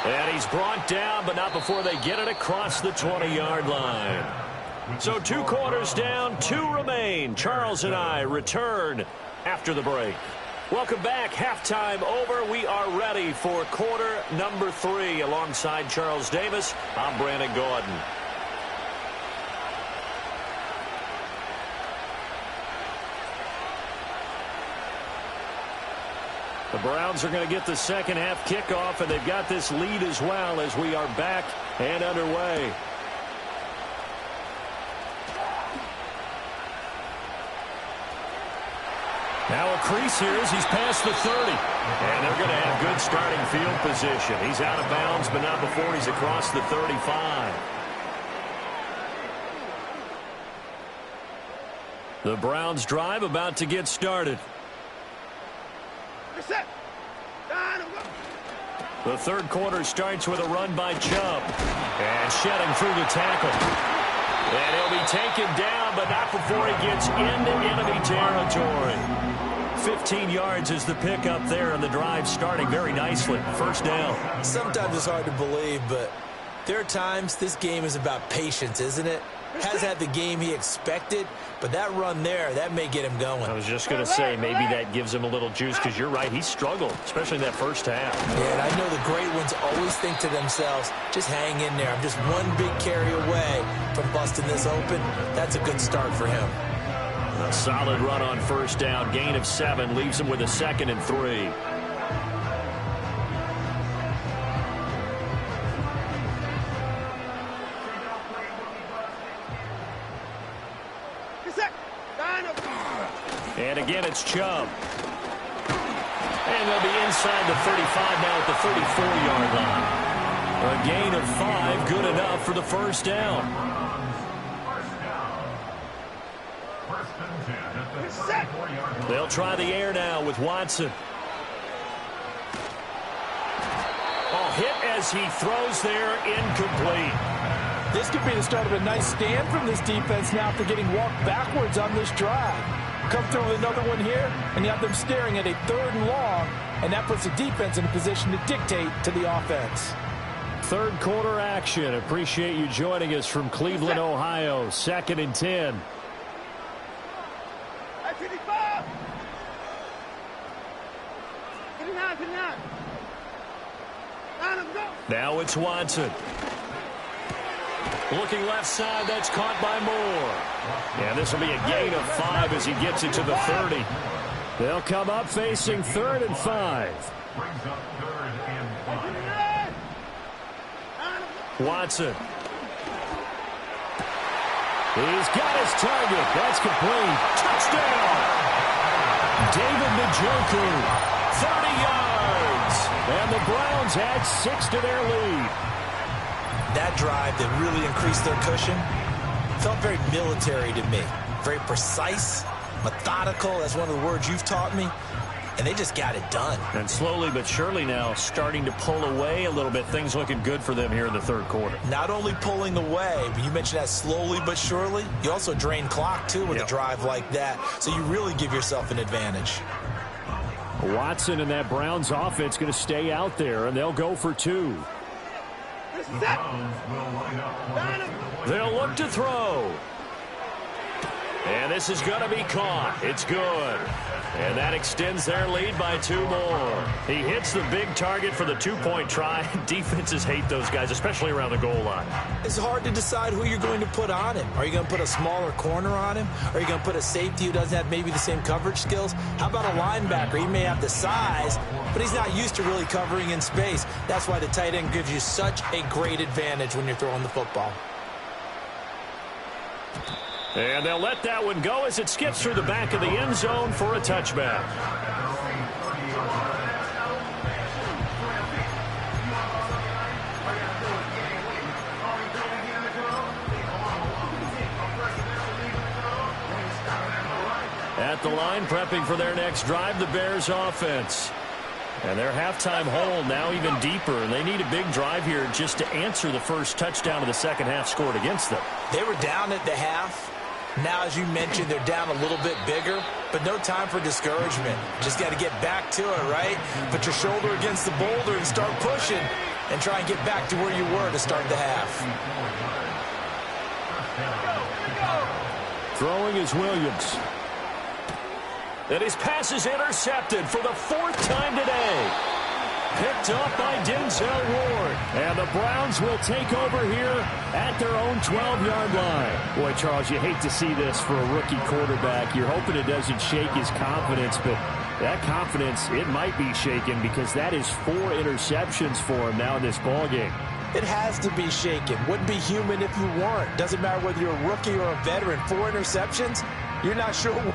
And he's brought down, but not before they get it across the 20-yard line. So 2 quarters down, 2 remain. Charles and I return after the break. Welcome back. Halftime over. We are ready for quarter number 3. Alongside Charles Davis, I'm Brandon Gordon. The Browns are going to get the second half kickoff, and they've got this lead as well as we are back and underway. Now a crease here as he's past the 30. And they're going to have good starting field position. He's out of bounds, but not before he's across the 35. The Browns drive about to get started. The third quarter starts with a run by Chubb. And shedding through the tackle. And he'll be taken down, but not before he gets into enemy territory. 15 yards is the pickup there, and the drive starting very nicely. First down. Sometimes it's hard to believe, but there are times this game is about patience, isn't it? Has had the game he expected, but that run there, that may get him going. I was just going to say, maybe that gives him a little juice, because you're right, he struggled, especially in that first half. Yeah, and I know the great ones always think to themselves, just hang in there. I'm just one big carry away from busting this open. That's a good start for him. A solid run on first down. Gain of 7 leaves him with a 2nd and 3. And again, it's Chubb. And they'll be inside the 35 now at the 34-yard line. A gain of 5, good enough for the first down. They'll try the air now with Watson. Oh, hit as he throws there, incomplete. This could be the start of a nice stand from this defense now after getting walked backwards on this drive. Come through with another one here, and you have them staring at a 3rd and long, and that puts the defense in a position to dictate to the offense. Third quarter action. Appreciate you joining us from Cleveland, Ohio. 2nd and 10. Now it's Watson. Looking left side, that's caught by Moore. And this will be a gain of 5 as he gets it to the 30. They'll come up facing 3rd and 5. Watson. He's got his target. That's complete. Touchdown. David Njoku. 30 yards. And the Browns add 6 to their lead. That drive that really increased their cushion felt very military to me. Very precise, methodical. That's one of the words you've taught me. And they just got it done. And slowly but surely now starting to pull away a little bit. Things looking good for them here in the third quarter. Not only pulling away, but you mentioned that slowly but surely. You also drain clock, too, with a drive like that. So you really give yourself an advantage. Watson and that Browns offense going to stay out there, and they'll go for 2. They'll look to throw. And this is going to be caught. It's good. And that extends their lead by 2 more. He hits the big target for the 2-point try. Defenses hate those guys, especially around the goal line. It's hard to decide who you're going to put on him. Are you going to put a smaller corner on him? Are you going to put a safety who doesn't have maybe the same coverage skills? How about a linebacker? He may have the size, but he's not used to really covering in space. That's why the tight end gives you such a great advantage when you're throwing the football. And they'll let that one go as it skips through the back of the end zone for a touchback. At the line, prepping for their next drive, the Bears offense. And their halftime hole now even deeper, and they need a big drive here just to answer the first touchdown of the second half scored against them. They were down at the half. Now, as you mentioned, they're down a little bit bigger, but no time for discouragement. Just got to get back to it, right? Put your shoulder against the boulder and start pushing and try and get back to where you were to start the half. Throwing is Williams. And his pass is intercepted for the fourth time today. Picked up by Denzel Ward. And the Browns will take over here at their own 12-yard line. Boy, Charles, you hate to see this for a rookie quarterback. You're hoping it doesn't shake his confidence, but that confidence, it might be shaken because that is 4 interceptions for him now in this ballgame. It has to be shaken. Wouldn't be human if you weren't. Doesn't matter whether you're a rookie or a veteran. 4 interceptions, you're not sure.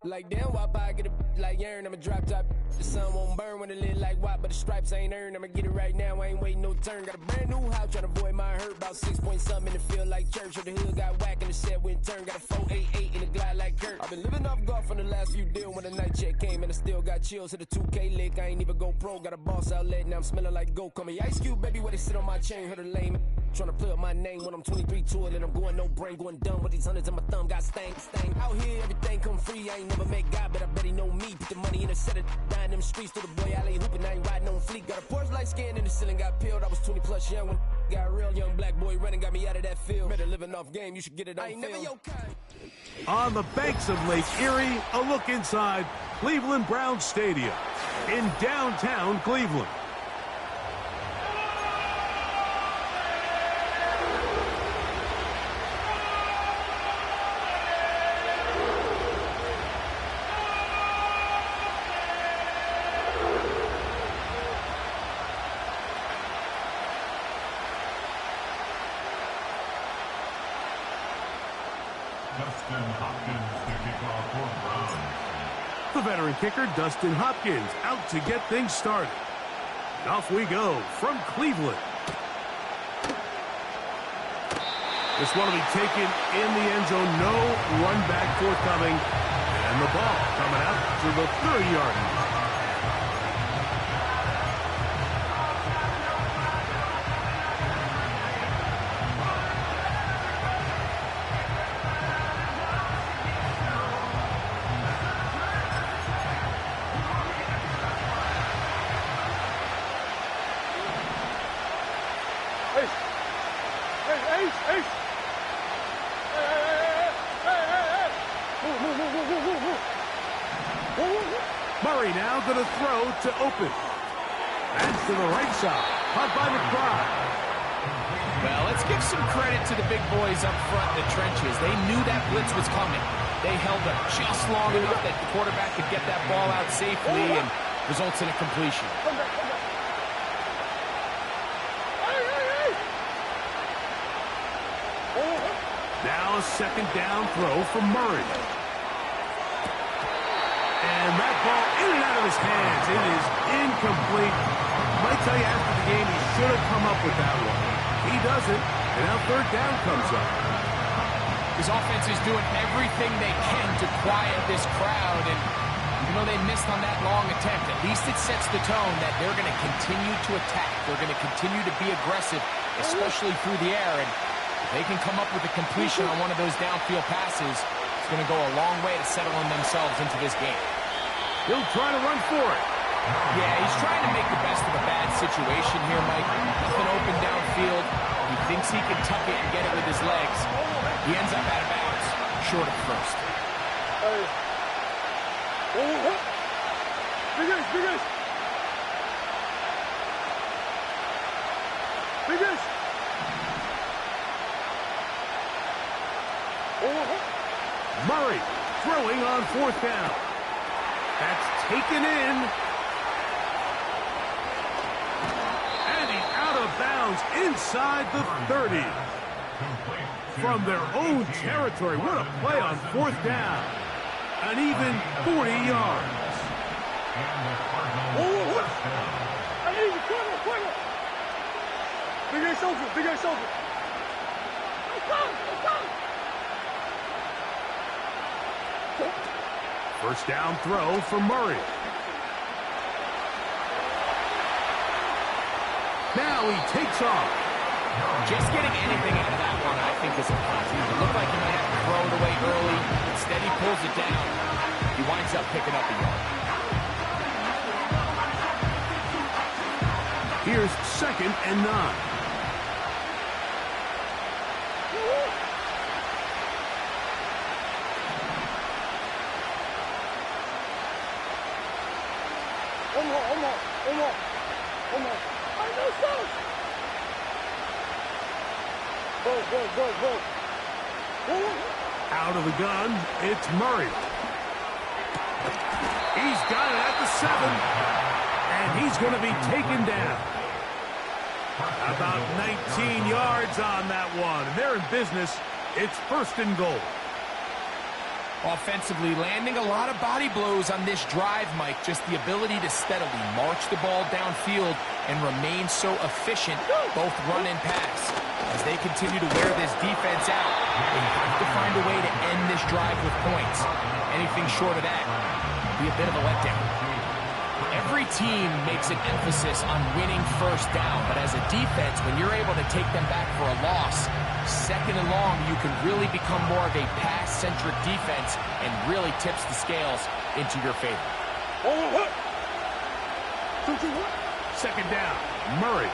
Like damn, why I get a like Aaron, I'ma drop top. The sun won't burn when it lit like why, but the stripes ain't earned. I'ma get it right now, I ain't waiting no turn. Got a brand new house, trying to avoid my hurt. About 6 point something in the field like church. Or the hood got whack and the set went turn. Got a 488 in the glide like Kurt. I've been living off golf on the last few deals. When the night check came and I still got chills. Hit a 2K lick, I ain't even go pro. Got a boss outlet, now I'm smelling like go. Call me Ice Cube, baby, where they sit on my chain. Heard a lame. Trying to play up my name when I'm 23 to it and I'm going no brain, going dumb with these hundreds in my thumb. Got stank. Out here, everything come free. I ain't never met God, but I bet he know me. Put the money in the set of dying them streets to the boy alley hooping. I ain't riding on fleek. Got a Porsche light skin in the ceiling, got peeled. I was 20 plus young when got a real young black boy running, got me out of that field. Better living off game, you should get it on film. Never your kind. On the banks of Lake Erie, a look inside Cleveland Browns Stadium in downtown Cleveland. The veteran kicker, Dustin Hopkins, out to get things started. Off we go from Cleveland. This one will be taken in the end zone. No run back forthcoming. And the ball coming out to the 30-yard line. Murray now going to throw to open. That's to the right side. Caught by McBride. Well, let's give some credit to the big boys up front in the trenches. They knew that blitz was coming. They held up just long enough that the quarterback could get that ball out safely and results in a completion. Now a second down throw from Murray. And that ball in and out of his hands. It is incomplete. I might tell you after the game he should have come up with that one. He doesn't, and now third down comes up. His offense is doing everything they can to quiet this crowd, and even though they missed on that long attempt, at least it sets the tone that they're going to continue to attack. They're going to continue to be aggressive, especially through the air, and if they can come up with a completion on one of those downfield passes, it's going to go a long way to settling themselves into this game. He'll try to run for it. Yeah, he's trying to make the best of a bad situation here, Mike. Nothing open downfield. He thinks he can tuck it and get it with his legs. He ends up out of bounds, short of first. Murray throwing on fourth down. That's taken in. And he's out of bounds inside the 30. From their own territory. What a play on fourth down. An even 40 yards. I need you, corner. Bigger shoulder. First down throw for Murray. Now he takes off. Just getting anything out of that one, I think, is a positive. It looked like he might have to throw it away early. Instead, he pulls it down. He winds up picking up a yard. Here's 2nd and 9. One more. I know so. Go. Out of the gun, it's Murray. He's got it at the 7. And he's going to be taken down. About 19 yards on that one. They're in business. It's 1st and goal. Offensively, landing a lot of body blows on this drive, Mike. Just the ability to steadily march the ball downfield and remain so efficient, both run and pass. As they continue to wear this defense out, they have to find a way to end this drive with points. Anything short of that would be a bit of a letdown. Every team makes an emphasis on winning first down, but as a defense, when you're able to take them back for a loss, 2nd and long, you can really become more of a pass-centric defense and really tips the scales into your favor. 2nd down, Murray.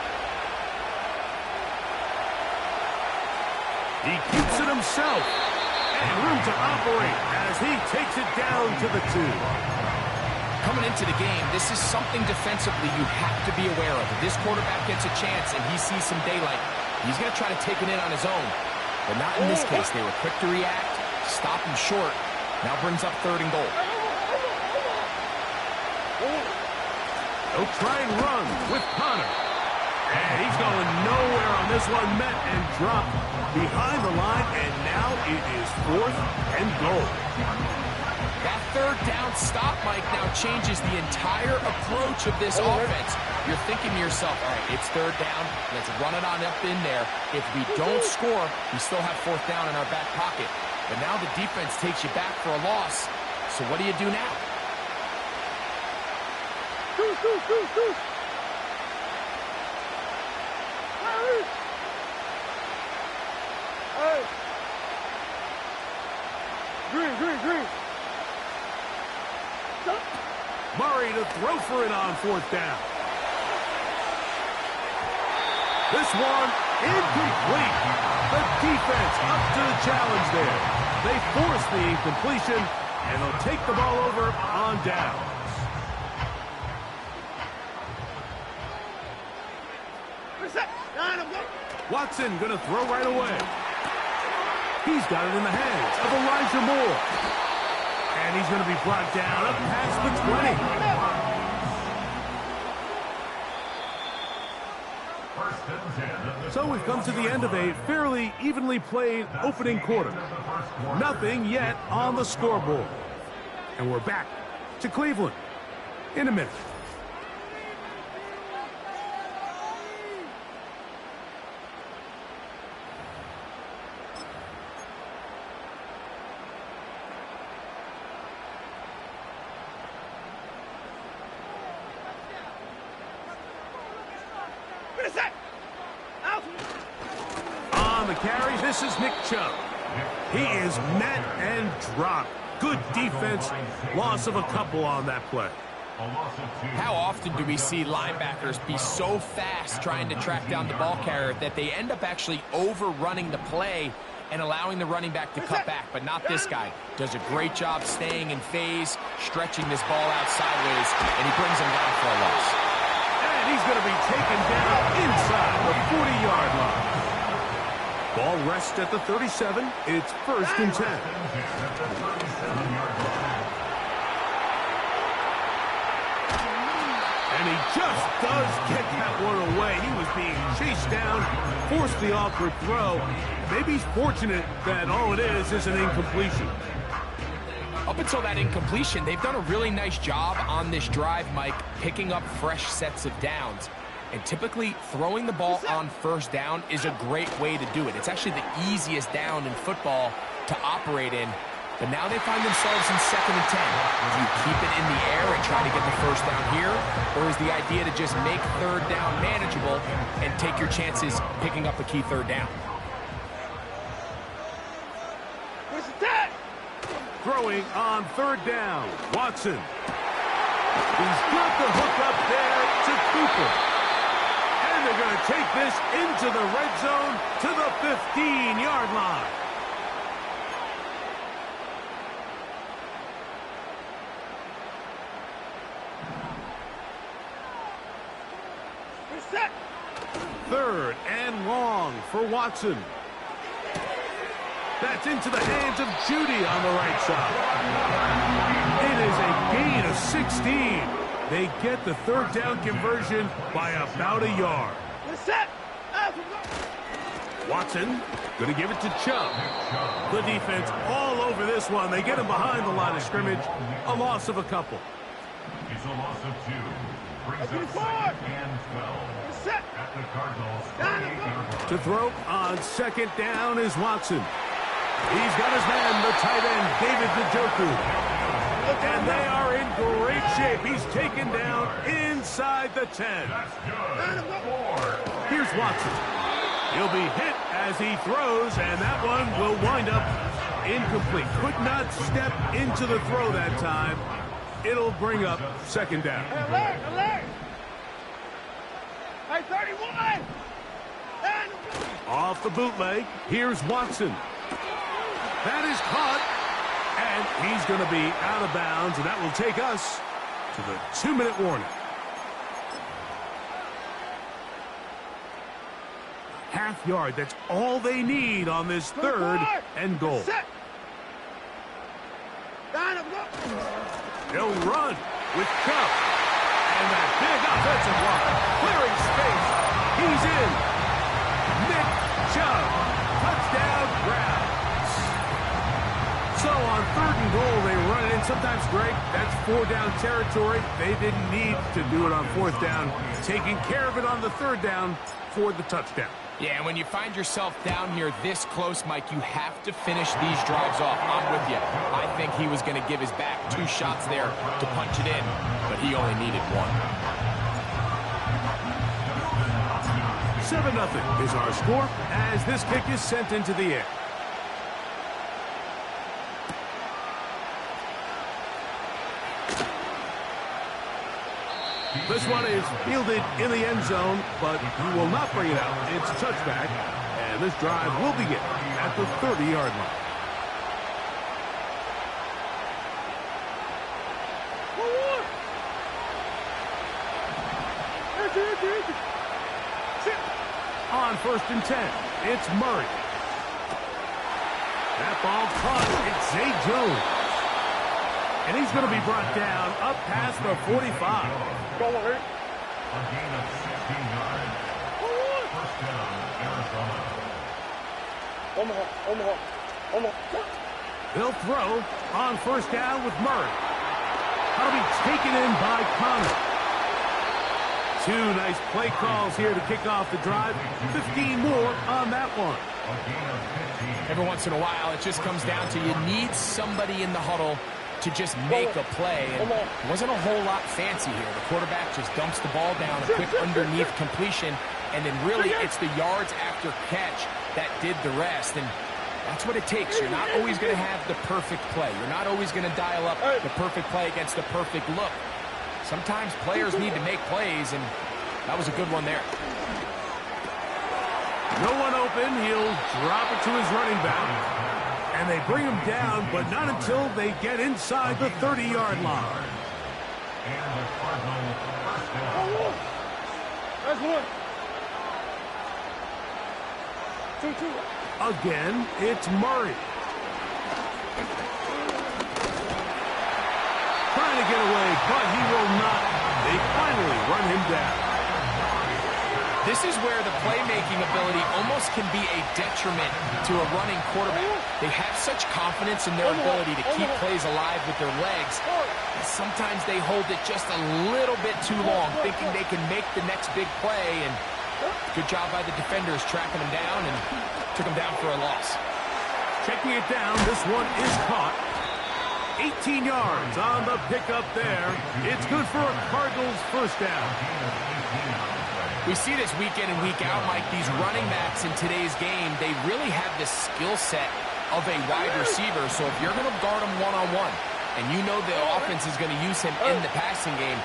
He keeps it himself, and room to operate as he takes it down to the 2. Coming into the game, this is something defensively you have to be aware of. If this quarterback gets a chance and he sees some daylight, he's going to try to take it in on his own. But not in this case. They were quick to react, stop him short. Now brings up 3rd and goal. They'll try and run with Connor. And he's going nowhere on this one. Met and dropped behind the line. And now it is 4th and goal. That 3rd down stop, Mike, now changes the entire approach of this offense. You're thinking to yourself, all right, it's 3rd down. Let's run it on up in there. If we don't score, we still have 4th down in our back pocket. But now the defense takes you back for a loss. So what do you do now? Green. Murray to throw for it on 4th down. This one incomplete. The defense up to the challenge there. They force the incompletion, and they'll take the ball over on downs. Watson going to throw right away. He's got it in the hands of Elijah Moore. And he's going to be brought down up past the 20. So we've come to the end of a fairly evenly played opening quarter. Nothing yet on the scoreboard. And we're back to Cleveland in a minute. On the carry, this is Nick Chubb. He is met and dropped. Good defense. Loss of a couple on that play. How often do we see linebackers be so fast trying to track down the ball carrier that they end up actually overrunning the play and allowing the running back to cut back? But not this guy. Does a great job staying in phase, stretching this ball out sideways, and he brings him down for a loss. And he's going to be taken down inside the 40-yard line. Ball rests at the 37. It's 1st and 10. And he just does get that one away. He was being chased down, forced the awkward throw. Maybe he's fortunate that all it is an incompletion. Up until that incompletion, they've done a really nice job on this drive, Mike, picking up fresh sets of downs. And typically, throwing the ball on first down is a great way to do it. It's actually the easiest down in football to operate in. But now they find themselves in 2nd and 10. Do you keep it in the air and try to get the first down here? Or is the idea to just make third down manageable and take your chances picking up a key third down? Throwing on 3rd down, Watson. He's got the hook up there to Cooper. And they're going to take this into the red zone to the 15-yard line. Set. 3rd and long for Watson. That's into the hands of Judy on the right side. It is a gain of 16. They get the 3rd down conversion by about a yard. Set. Watson going to give it to Chubb. The defense all over this one. They get him behind the line of scrimmage. A loss of a couple. It's a loss of 2. Brings up 2nd and 12. Set. At the Cardinals. To throw on 2nd down is Watson. He's got his man, the tight end, David Njoku. And they are in great shape. He's taken down inside the 10. Here's Watson. He'll be hit as he throws, and that one will wind up incomplete. Could not step into the throw that time. It'll bring up 2nd down. Alert! Hey, 31! Off the bootleg, here's Watson. That is caught, and he's going to be out of bounds, and that will take us to the 2-minute warning. Half yard, that's all they need on this 3rd and goal. They'll run with Chubb, and that big offensive line clearing space. He's in. Nick Chubb, touchdown Browns. So on 3rd and goal, they run it in. Sometimes, Greg, that's 4-down territory. They didn't need to do it on 4th down. Taking care of it on the 3rd down for the touchdown. Yeah, and when you find yourself down here this close, Mike, you have to finish these drives off. I'm with you. I think he was going to give his back 2 shots there to punch it in, but he only needed 1. 7-0 is our score as this kick is sent into the air. This one is fielded in the end zone, but he will not bring it out. It's a touchback, and this drive will begin at the 30-yard line. On 1st and 10, it's Murray. That ball caught. It's Zay Jones. And he's going to be brought down up past the 45. Go on, Rick. A gain of 16 yards. First down, Arizona. Omaha. They'll throw on 1st down with Murray. That'll be taken in by Connor. 2 nice play calls here to kick off the drive. 15 more on that one. A gain of 15. Every once in a while, it just comes down to you need somebody in the huddle to just make a play. And it wasn't a whole lot fancy here. The quarterback just dumps the ball down, a quick underneath completion, and then really it's the yards after catch that did the rest. And that's what it takes. You're not always going to have the perfect play. You're not always going to dial up the perfect play against the perfect look. Sometimes players need to make plays, and that was a good one there. No one open. He'll drop it to his running back. And they bring him down, but not until they get inside the 30-yard line. And the Cardinals first down. That's 1. 2. Again, it's Murray. Trying to get away, but he will not. They finally run him down. This is where the playmaking ability almost can be a detriment to a running quarterback. They have such confidence in their ability to keep plays alive with their legs. Sometimes they hold it just a little bit too long, thinking they can make the next big play. And good job by the defenders tracking them down and took them down for a loss. Checking it down, this one is caught. 18 yards on the pickup there. It's good for a Cardinals first down. We see this week in and week out, Mike. These running backs in today's game, they really have the skill set of a wide receiver. So if you're going to guard him one-on-one, and you know the offense is going to use him in the passing game,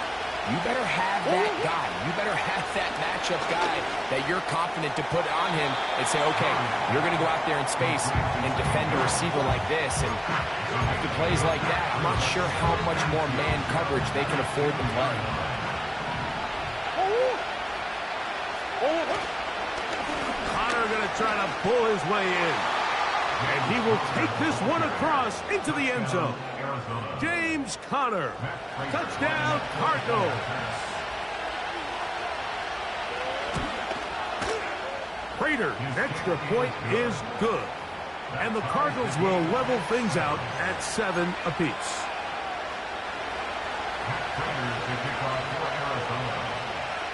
you better have that guy. You better have that matchup guy that you're confident to put on him and say, okay, you're going to go out there in space and defend a receiver like this. And after plays like that, I'm not sure how much more man coverage they can afford to play. Conner going to try to pull his way in. And he will take this one across into the end zone. James Conner. Touchdown, Cardinals. Prater's extra point is good. And the Cardinals will level things out at 7 apiece.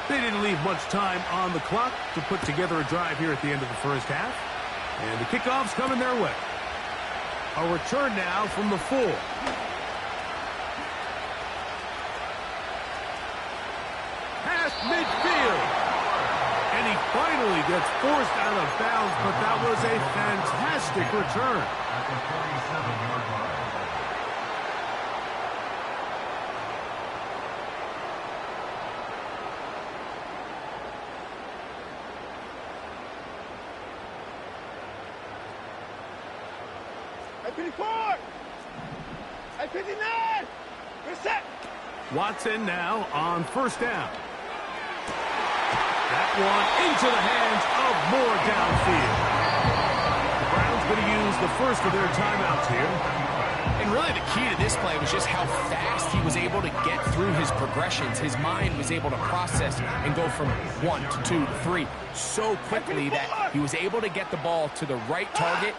They didn't leave much time on the clock to put together a drive here at the end of the first half. And the kickoff's coming their way. A return now from the 4. Past midfield. And he finally gets forced out of bounds, but that was a fantastic return. At the 37-yard line. Watson now on first down. That one into the hands of Moore downfield. The Browns going to use the first of their timeouts here. And really the key to this play was just how fast he was able to get through his progressions. His mind was able to process and go from 1 to 2 to 3 so quickly that he was able to get the ball to the right target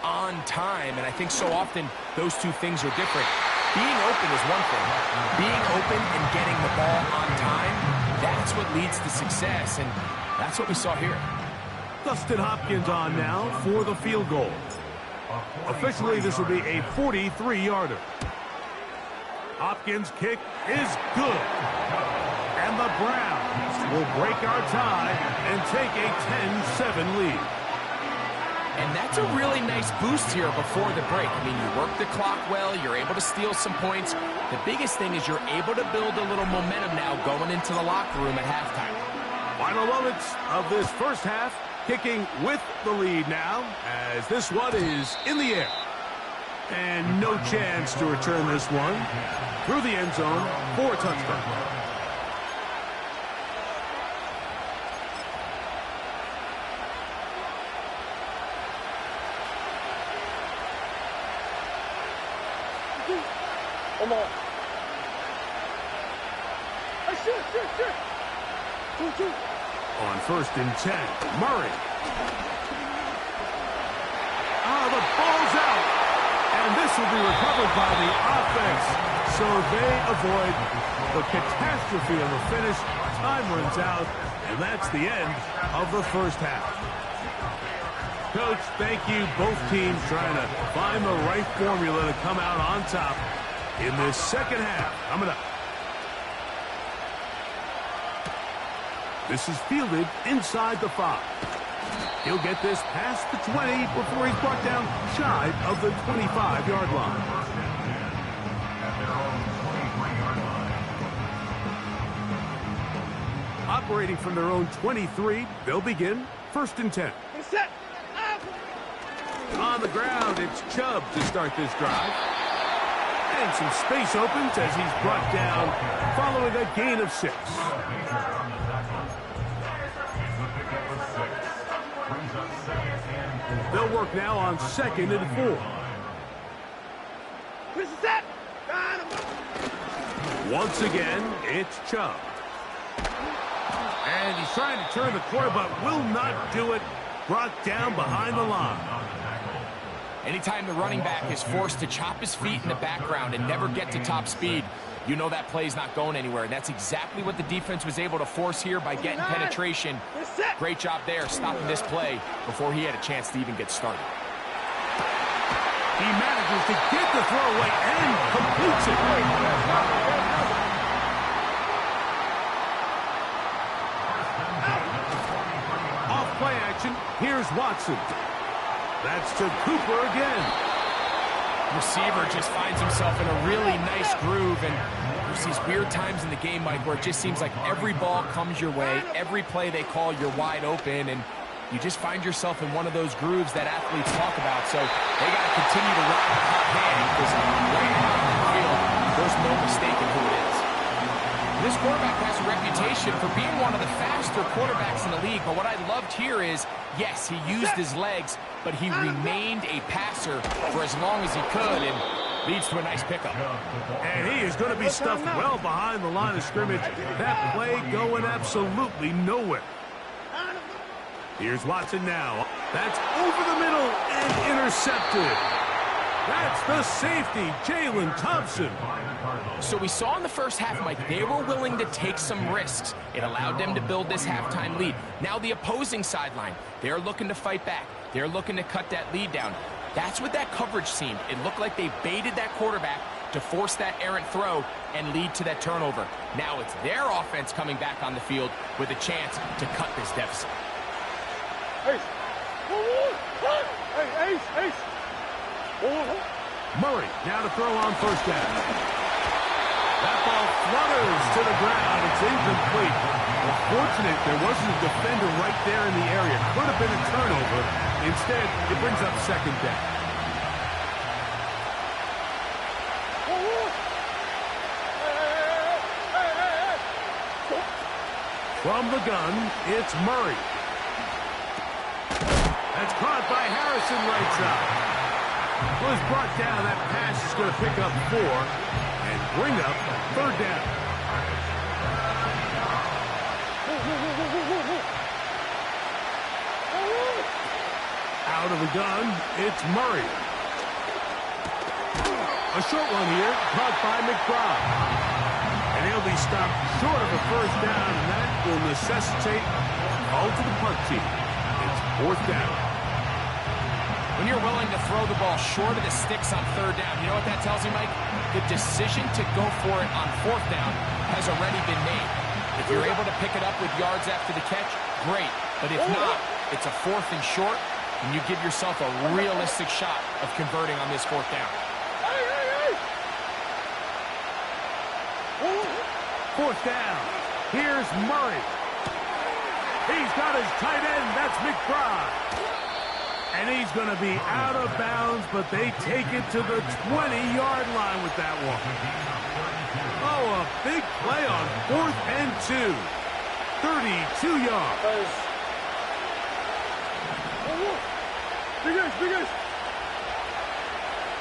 on time. And I think so often those two things are different. Being open is one thing. Being open and getting the ball on time, that's what leads to success, and that's what we saw here. Dustin Hopkins on now for the field goal. Officially, this will be a 43-yarder. Hopkins' kick is good. And the Browns will break our tie and take a 10-7 lead. And that's a really nice boost here before the break. I mean, you work the clock well, you're able to steal some points. The biggest thing is you're able to build a little momentum now going into the locker room at halftime. Final moments of this first half, kicking with the lead now, as this one is in the air. And no chance to return this one through the end zone for a touchdown. Come on. On first and 10, Murray. The ball's out. And this will be recovered by the offense. So they avoid the catastrophe of the finish. Time runs out, and that's the end of the first half. Coach, thank you. Both teams trying to find the right formula to come out on top in this second half. Coming up. This is fielded inside the 5. He'll get this past the 20 before he's brought down shy of the 25-yard line. Operating from their own 23, they'll begin first and 10. On the ground, it's Chubb to start this drive. And some space opens as he's brought down following a gain of 6. They'll work now on second and 4. Once again, it's Chubb. And he's trying to turn the corner, but will not do it. Brought down behind the line. Anytime the running back is forced to chop his feet in the background and never get to top speed, you know that play's not going anywhere. And that's exactly what the defense was able to force here by getting penetration. Great job there stopping this play before he had a chance to even get started. He manages to get the throw away and completes it. Off play action. Here's Watson. That's to Cooper again. Receiver just finds himself in a really nice groove, and there's these weird times in the game, Mike, where it just seems like every ball comes your way, every play they call, you're wide open, and you just find yourself in one of those grooves that athletes talk about. So they got to continue to ride the hot hand because right out on the field, there's no mistaking who it is. This quarterback has a reputation for being one of the faster quarterbacks in the league, but what I loved here is, yes, he used his legs, but he remained a passer for as long as he could, and leads to a nice pickup. And he is going to be stuffed well behind the line of scrimmage. That play going absolutely nowhere. Here's Watson now. That's over the middle and intercepted. That's the safety, Jalen Thompson. So we saw in the first half, Mike, they were willing to take some risks. It allowed them to build this halftime lead. Now the opposing sideline, they're looking to fight back. They're looking to cut that lead down. That's what that coverage seemed. It looked like they baited that quarterback to force that errant throw and lead to that turnover. Now it's their offense coming back on the field with a chance to cut this deficit. Ace. Hey, ace. Murray now to throw on first down. That ball flutters to the ground. It's incomplete. Unfortunate there wasn't a defender right there in the area. Could have been a turnover. Instead, it brings up second down. From the gun, it's Murray. That's caught by Harrison right side. Was brought down. That pass is going to pick up 4 and bring up third down. Out of the gun, it's Murray. A short one here, caught by McBride. And he'll be stopped short of a first down, and that will necessitate a call to the punt team. It's fourth down. When you're willing to throw the ball short of the sticks on third down, you know what that tells you, Mike? The decision to go for it on fourth down has already been made. If you're able to pick it up with yards after the catch, great. But if not, it's a fourth and short, and you give yourself a realistic shot of converting on this fourth down. Fourth down. Here's Murray. He's got his tight end. That's McBride. And he's going to be out of bounds, but they take it to the 20-yard line with that one. Oh, a big play on 4th and 2. 32 yards.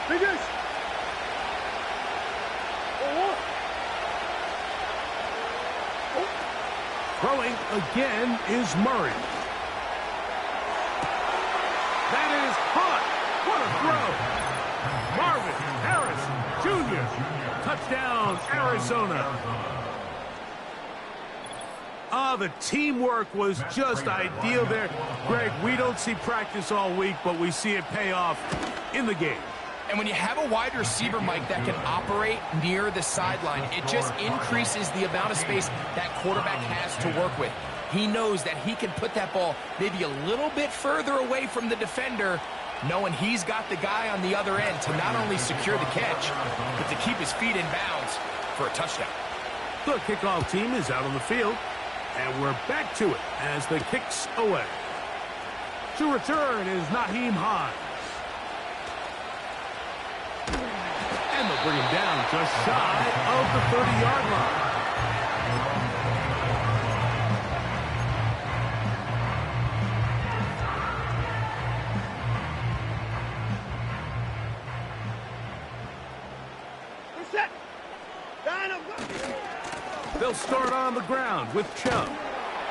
Big ace. Throwing again is Murray. That is caught. What a throw. Marvin Harrison Jr. Touchdown, Arizona. The teamwork was just ideal there. Greg, we don't see practice all week, but we see it pay off in the game. And when you have a wide receiver, Mike, that can operate near the sideline, it just increases the amount of space that quarterback has to work with. He knows that he can put that ball maybe a little bit further away from the defender, knowing he's got the guy on the other end to not only secure the catch, but to keep his feet in bounds for a touchdown. The kickoff team is out on the field, and we're back to it as the kick's away. To return is Naheem Hines. And they'll bring him down just shy of the 30-yard line. They'll start on the ground with Chubb.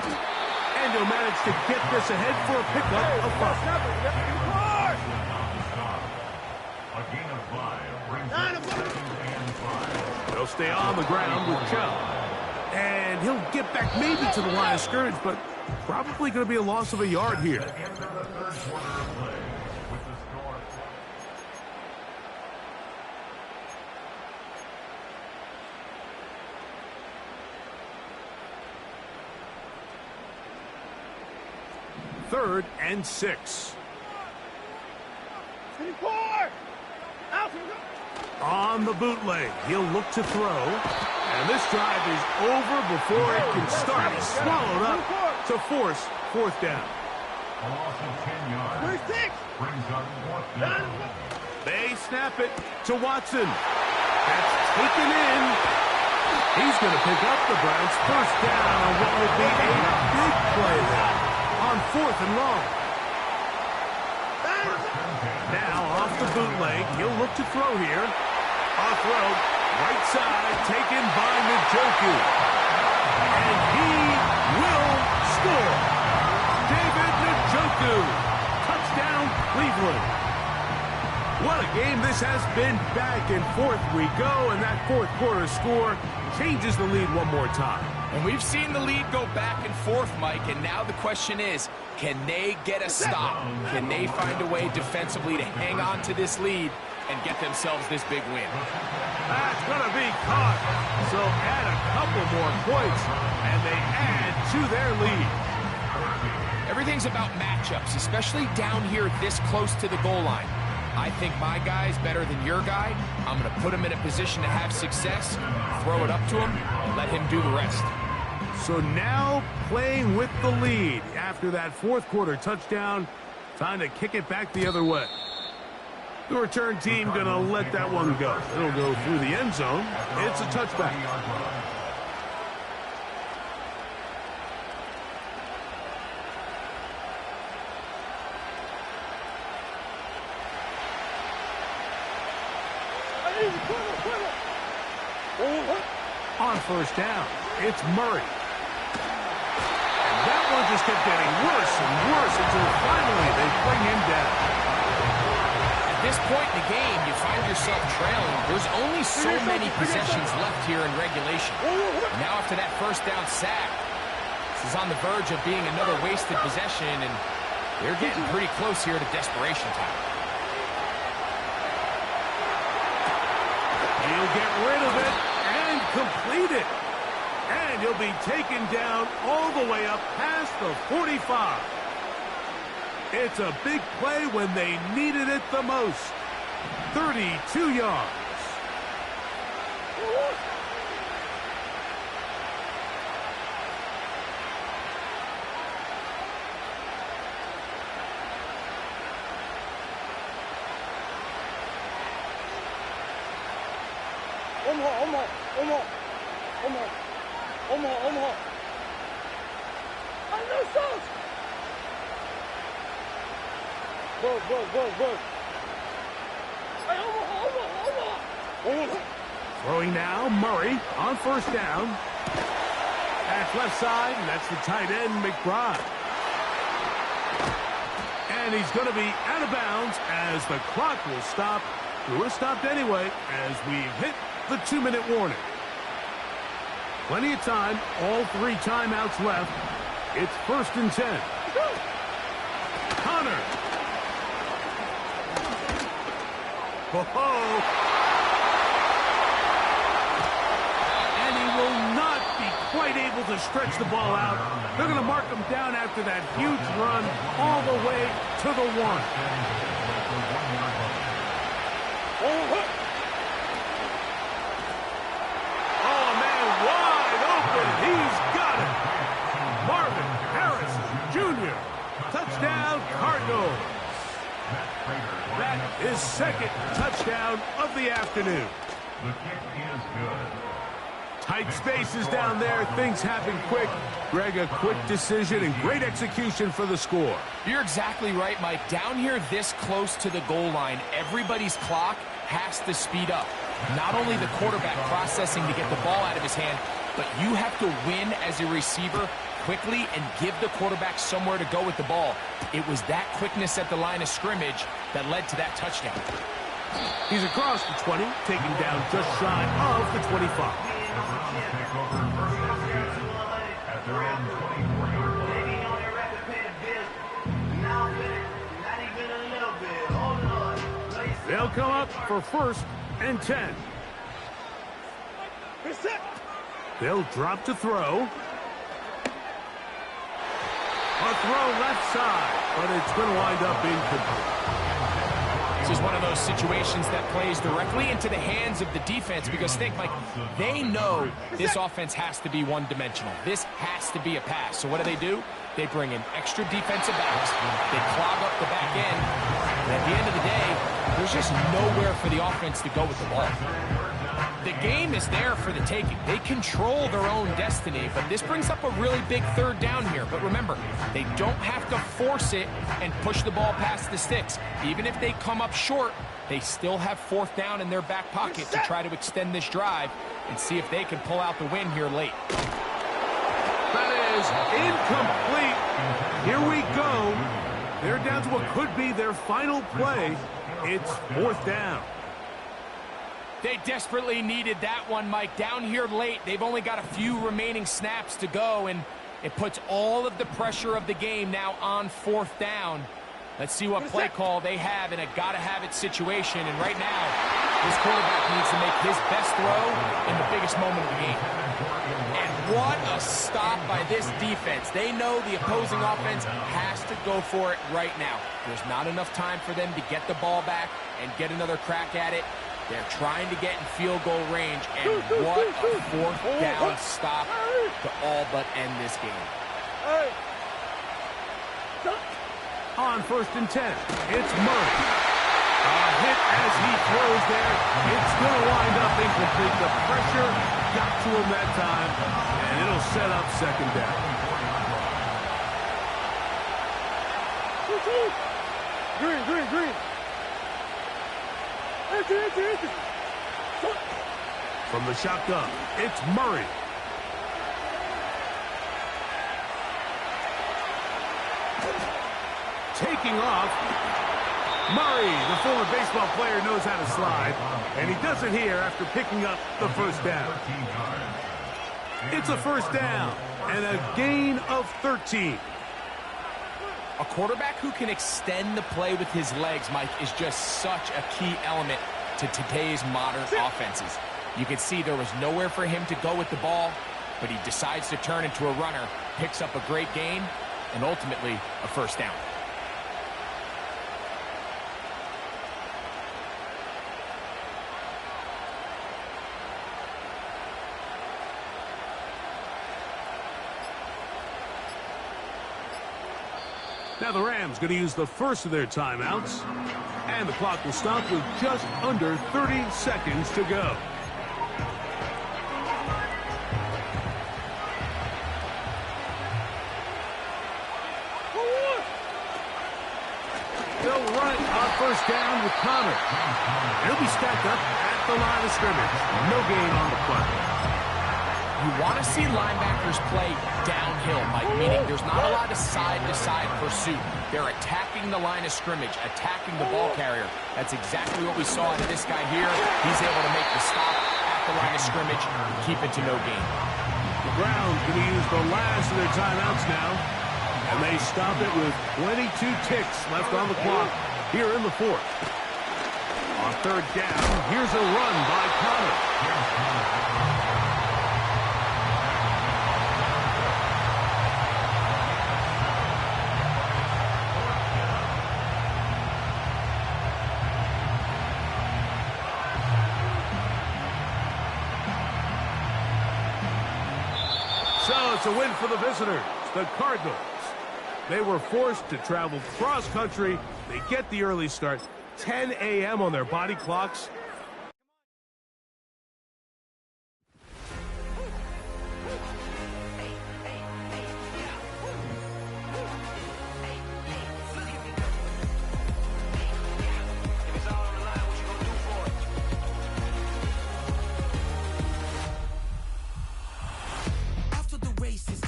And he'll manage to get this ahead for a pickup of 5. A gain of 5 brings up 2nd and 5. They'll stay on the ground with Chubb. And he'll get back maybe to the line of scrimmage, but probably going to be a loss of a yard here. At the end of the 3rd quarter of play, with the score 3rd and 6. On the bootleg, he'll look to throw. And this drive is over before it can start. He's swallowed up to force 4th down. a loss of 10 yards. Brings up 4th down. They snap it to Watson. That's taken in. He's going to pick up the Browns' 1st down on what would be a big play there on 4th and long. Now off the bootleg, he'll look to throw here. On throw, right side, taken by Njoku. And he will score. David Njoku. Touchdown, Cleveland. What a game this has been. Back and forth we go, and that 4th quarter score changes the lead one more time. And we've seen the lead go back and forth, Mike, and now the question is, can they get a stop? Can they find a way defensively to hang on to this lead and get themselves this big win? That's going to be caught. So add a couple more points, and they add to their lead. Everything's about matchups, especially down here this close to the goal line. I think my guy's better than your guy. I'm going to put him in a position to have success, throw it up to him, and let him do the rest. So now playing with the lead after that 4th quarter touchdown, time to kick it back the other way. The return team going to let that one go. It'll go through the end zone. It's a touchback. On 1st down, it's Murray. And that one just kept getting worse and worse until finally they bring him down. At this point in the game, you find yourself trailing. There's only so many possessions left here in regulation. Now after that 1st down sack, this is on the verge of being another wasted possession, and they're getting pretty close here to desperation time. He'll get rid of it and complete it. And he'll be taken down all the way up past the 45. It's a big play when they needed it the most. 32 yards. Throwing now, Murray on 1st down. That's left side, and that's the tight end, McBride. And he's going to be out of bounds as the clock will stop. It was stopped anyway as we've hit the 2-minute warning. Plenty of time, all 3 timeouts left. It's 1st and 10. Connor. Oh, and he will not be quite able to stretch the ball out. They're going to mark him down after that huge run all the way to the 1. Oh, man, wide open. He's got it. Marvin Harrison Jr. Touchdown, Cardinals. That is 2nd touchdown of the afternoon. The kick is good. Tight spaces down there. Things happen quick. Greg, a quick decision and great execution for the score. You're exactly right, Mike. Down here this close to the goal line, everybody's clock has to speed up. Not only the quarterback processing to get the ball out of his hand, but you have to win as a receiver quickly and give the quarterback somewhere to go with the ball. It was that quickness at the line of scrimmage that led to that touchdown. He's across the 20, taking down just shy of the 25. At their own 24-yard line. They'll come up for 1st and 10. They'll drop to throw. A throw left side, but it's going to wind up incomplete. This is one of those situations that plays directly into the hands of the defense because think, like, they know this offense has to be one-dimensional. This has to be a pass. So what do? They bring in extra defensive backs. They clog up the back end. And at the end of the day, there's just nowhere for the offense to go with the ball. The game is there for the taking. They control their own destiny, but this brings up a really big 3rd down here. But remember, they don't have to force it and push the ball past the sticks. Even if they come up short, they still have 4th down in their back pocket to try to extend this drive and see if they can pull out the win here late. That is incomplete. Here we go. They're down to what could be their final play. It's 4th down. They desperately needed that one, Mike. Down here late, they've only got a few remaining snaps to go, and it puts all of the pressure of the game now on 4th down. Let's see what play call they have in a gotta-have-it situation. And right now, this quarterback needs to make his best throw in the biggest moment of the game. And what a stop by this defense. They know the opposing offense has to go for it right now. There's not enough time for them to get the ball back and get another crack at it. They're trying to get in field goal range, and what a 4th down stop to all but end this game. On 1st and 10, it's Murray. A hit as he throws there. It's going to wind up incomplete. The pressure got to him that time, and it'll set up 2nd down. Green. From the shotgun, it's Murray. Taking off, Murray, the former baseball player, knows how to slide, and he does it here after picking up the 1st down. It's a 1st down and a gain of 13. A quarterback who can extend the play with his legs, Mike, is just such a key element to today's modern offenses. You can see there was nowhere for him to go with the ball, but he decides to turn into a runner, picks up a great gain, and ultimately a 1st down. Now the Rams going to use the first of their timeouts, and the clock will stop with just under 30 seconds to go. They'll run it on 1st down with Connor. He'll be stacked up at the line of scrimmage. No gain on the play. You want to see linebackers play downhill, Mike, meaning there's not a lot of side-to-side pursuit. They're attacking the line of scrimmage, attacking the ball carrier. That's exactly what we saw out of this guy here. He's able to make the stop at the line of scrimmage and keep it to no gain. The Browns going to use the last of their timeouts now, and they stop it with 22 ticks left on the clock here in the 4th. On 3rd down, here's a run by Connor. So it's a win for the visitors, the Cardinals. They were forced to travel cross-country. They get the early start, 10 a.m. on their body clocks.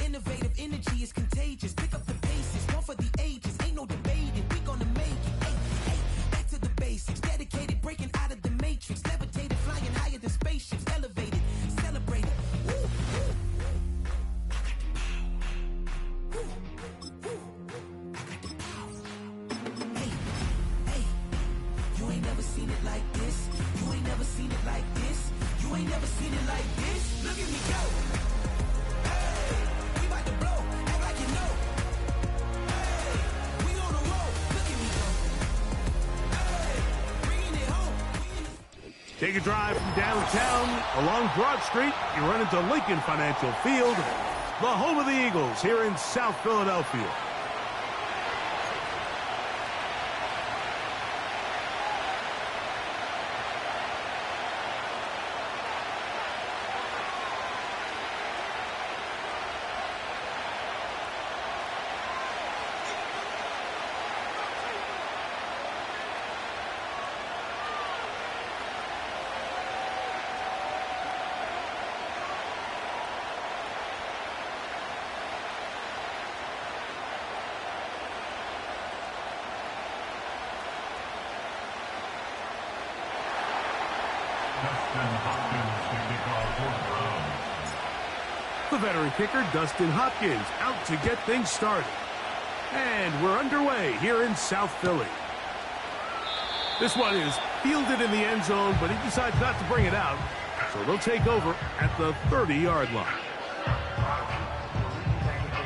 Innovative energy Take a drive from downtown along Broad Street. You run into Lincoln Financial Field, the home of the Eagles here in South Philadelphia. The veteran kicker, Dustin Hopkins, out to get things started. And we're underway here in South Philly. This one is fielded in the end zone, but he decides not to bring it out. So they'll take over at the 30-yard line.